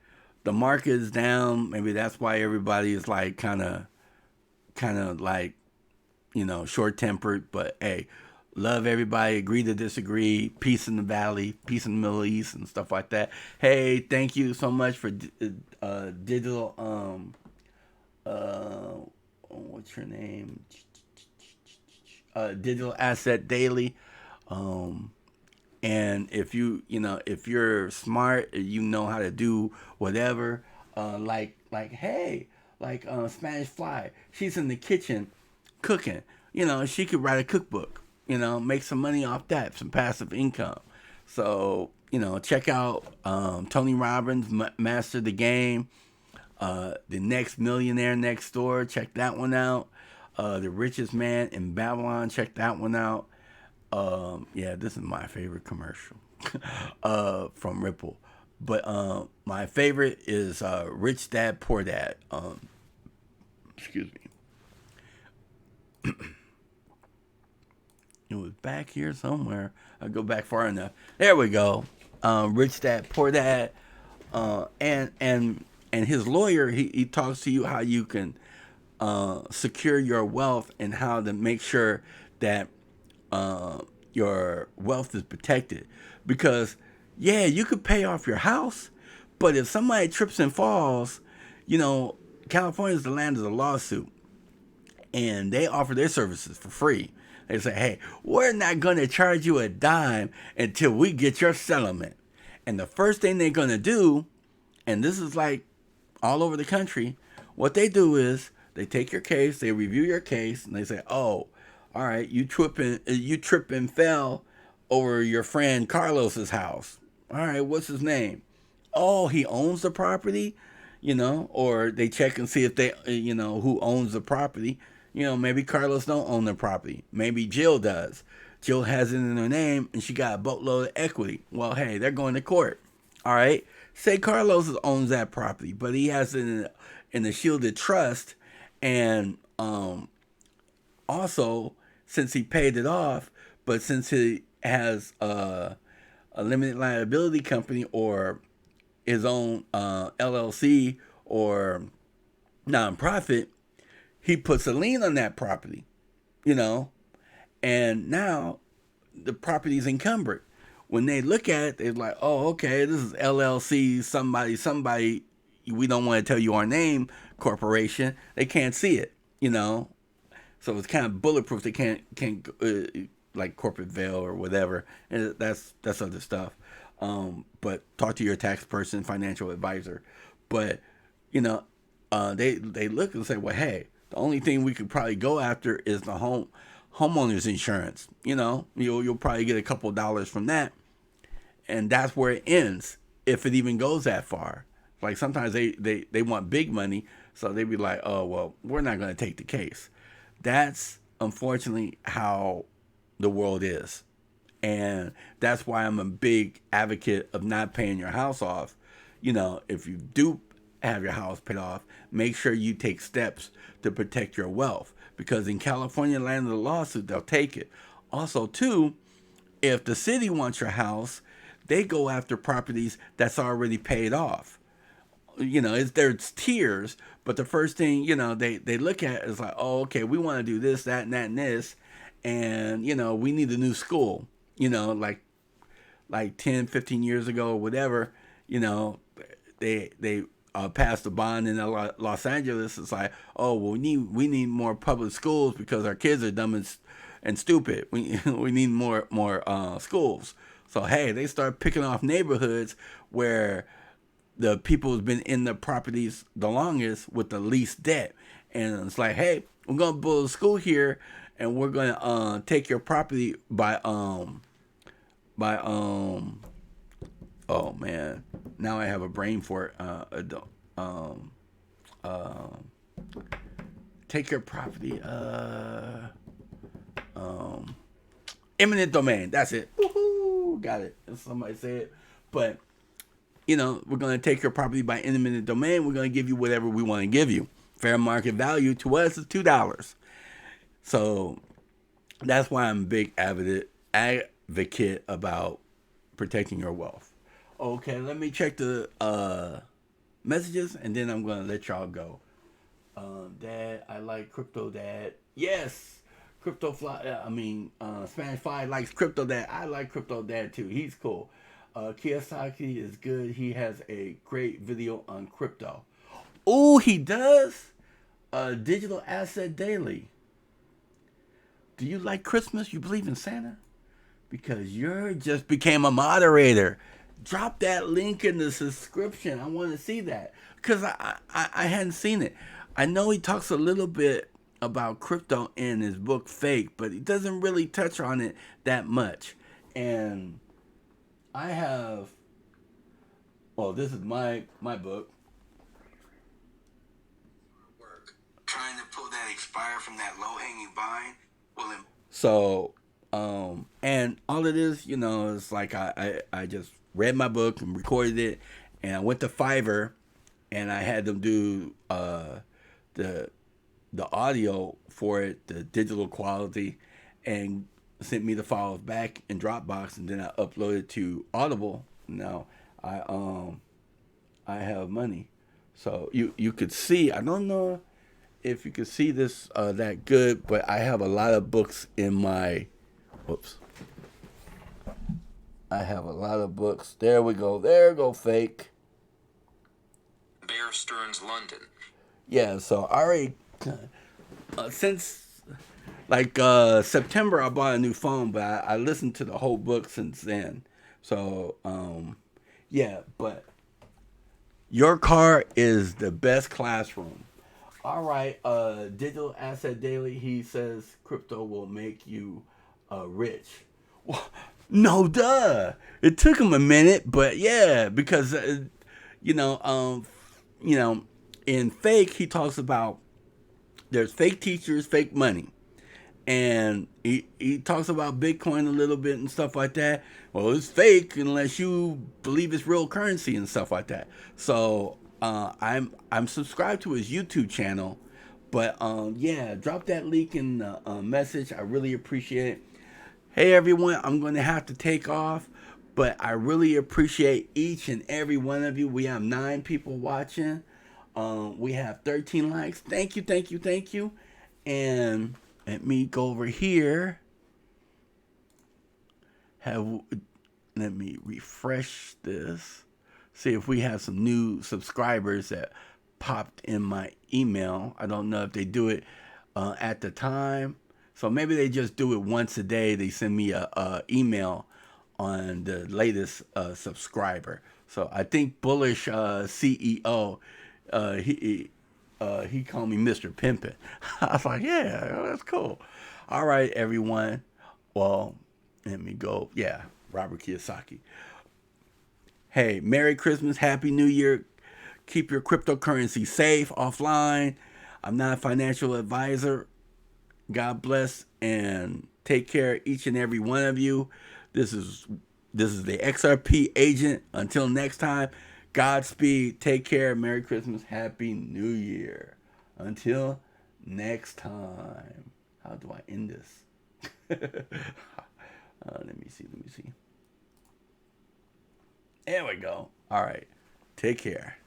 the market is down. Maybe that's why everybody is like kind of like, short-tempered, but hey, love everybody, agree to disagree, peace in the valley, peace in the Middle East and stuff like that. Hey, thank you so much for digital, what's your name? Digital Asset Daily. And if if you're smart, you know how to do whatever, hey, Spanish Fly, she's in the kitchen cooking, she could write a cookbook, make some money off that, some passive income. So, check out Tony Robbins, Master the Game, The Next Millionaire Next Door, check that one out. The Richest Man in Babylon, check that one out. Yeah, this is my favorite commercial from Ripple. But my favorite is Rich Dad Poor Dad. Excuse me. It was back here somewhere. I'll go back far enough. There we go. Rich Dad Poor Dad. And his lawyer, he talks to you how you can secure your wealth and how to make sure that your wealth is protected. Because, yeah, you could pay off your house, but if somebody trips and falls, California is the land of the lawsuit. And they offer their services for free. They say, hey, we're not going to charge you a dime until we get your settlement. And the first thing they're going to do, and this is like all over the country, what they do is they take your case, they review your case, and they say, oh, all right, you trip and fell over your friend Carlos's house. All right, what's his name? Oh, he owns the property, or they check and see if they, who owns the property. Maybe Carlos don't own the property. Maybe Jill does. Jill has it in her name, and she got a boatload of equity. Well, hey, they're going to court. All right? Say Carlos owns that property, but he has it in a shielded trust, and also, since he paid it off, but since he has a limited liability company or his own LLC or nonprofit, he puts a lien on that property, and now the property is encumbered. When they look at it, they're like, oh, okay, this is LLC, somebody, we don't want to tell you our name, corporation. They can't see it, So it's kind of bulletproof. They can't like corporate veil or whatever. And that's other stuff. But talk to your tax person, financial advisor. But, they look and say, well, hey, the only thing we could probably go after is the homeowner's insurance. You'll probably get a couple dollars from that, and that's where it ends, if it even goes that far. Like sometimes they want big money, so they be like, oh well, we're not going to take the case. That's unfortunately how the world is, And that's why I'm a big advocate of not paying your house off. If you do have your house paid off, make sure you take steps to protect your wealth. Because in California, land of the lawsuit, they'll take it. Also, too, if the city wants your house, they go after properties that's already paid off. There's tiers, but the first thing, they look at is like, oh, okay, we want to do this, that, and that, and this. And, we need a new school, like 10, 15 years ago or whatever, they passed a bond in Los Angeles. It's like, oh, well, we need more public schools because our kids are dumb and stupid. We need more schools. So, hey, they start picking off neighborhoods where the people who's been in the properties the longest with the least debt. And it's like, hey, we're going to build a school here, and we're going to take your property by oh man, now I have a brain for it. Take your property, eminent domain. That's it. Woohoo! Got it. Somebody say it. But we're going to take your property by eminent domain. We're going to give you whatever we want to give you. Fair market value to us is $2. So that's why I'm a big advocate about protecting your wealth. Okay, let me check the messages, and then I'm going to let y'all go. Dad, I like crypto, Dad. Yes! Spanish Fly likes crypto, Dad. I like crypto, Dad, too. He's cool. Kiyosaki is good. He has a great video on crypto. Oh, he does? Digital Asset Daily. Do you like Christmas? You believe in Santa? Because you just became a moderator. Drop that link in the subscription. I want to see that. Because I hadn't seen it. I know he talks a little bit about crypto in his book Fake, but he doesn't really touch on it that much. And I have, this is my book. Trying to pull that expire from that low-hanging vine. So, and all it is, is like I just read my book and recorded it, and I went to Fiverr, and I had them do the audio for it, the digital quality, and sent me the files back in Dropbox, and then I uploaded to Audible. Now I have money, so you could see. I don't know if you could see this that good, but I have a lot of books in my. Whoops. I have a lot of books. There we go. There go Fake. Bear Stearns, London. Yeah, so I already since September I bought a new phone, but I listened to the whole book since then. So yeah, but your car is the best classroom. All right, Digital Asset Daily, he says crypto will make you rich. Well, no, duh. It took him a minute, but yeah, because in Fake he talks about there's fake teachers, fake money, and he talks about Bitcoin a little bit and stuff like that. Well, it's fake unless you believe it's real currency and stuff like that. So I'm subscribed to his YouTube channel, but yeah, drop that link in the message. I really appreciate it. Hey everyone, I'm going to have to take off, but I really appreciate each and every one of you. We have 9 people watching. We have 13 likes. Thank you, thank you, thank you. And let me go over here. Let me refresh this. See if we have some new subscribers that popped in my email. I don't know if they do it at the time. So maybe they just do it once a day. They send me a email on the latest subscriber. So I think Bullish CEO, he called me Mr. Pimpin'. I was like, yeah, that's cool. All right, everyone. Well, let me go. Yeah, Robert Kiyosaki. Hey, Merry Christmas, Happy New Year. Keep your cryptocurrency safe offline. I'm not a financial advisor. God bless and take care, each and every one of you. This is the XRP agent. Until next time, Godspeed. Take care. Merry Christmas. Happy New Year. Until next time. How do I end this? Let me see. There we go. All right. Take care.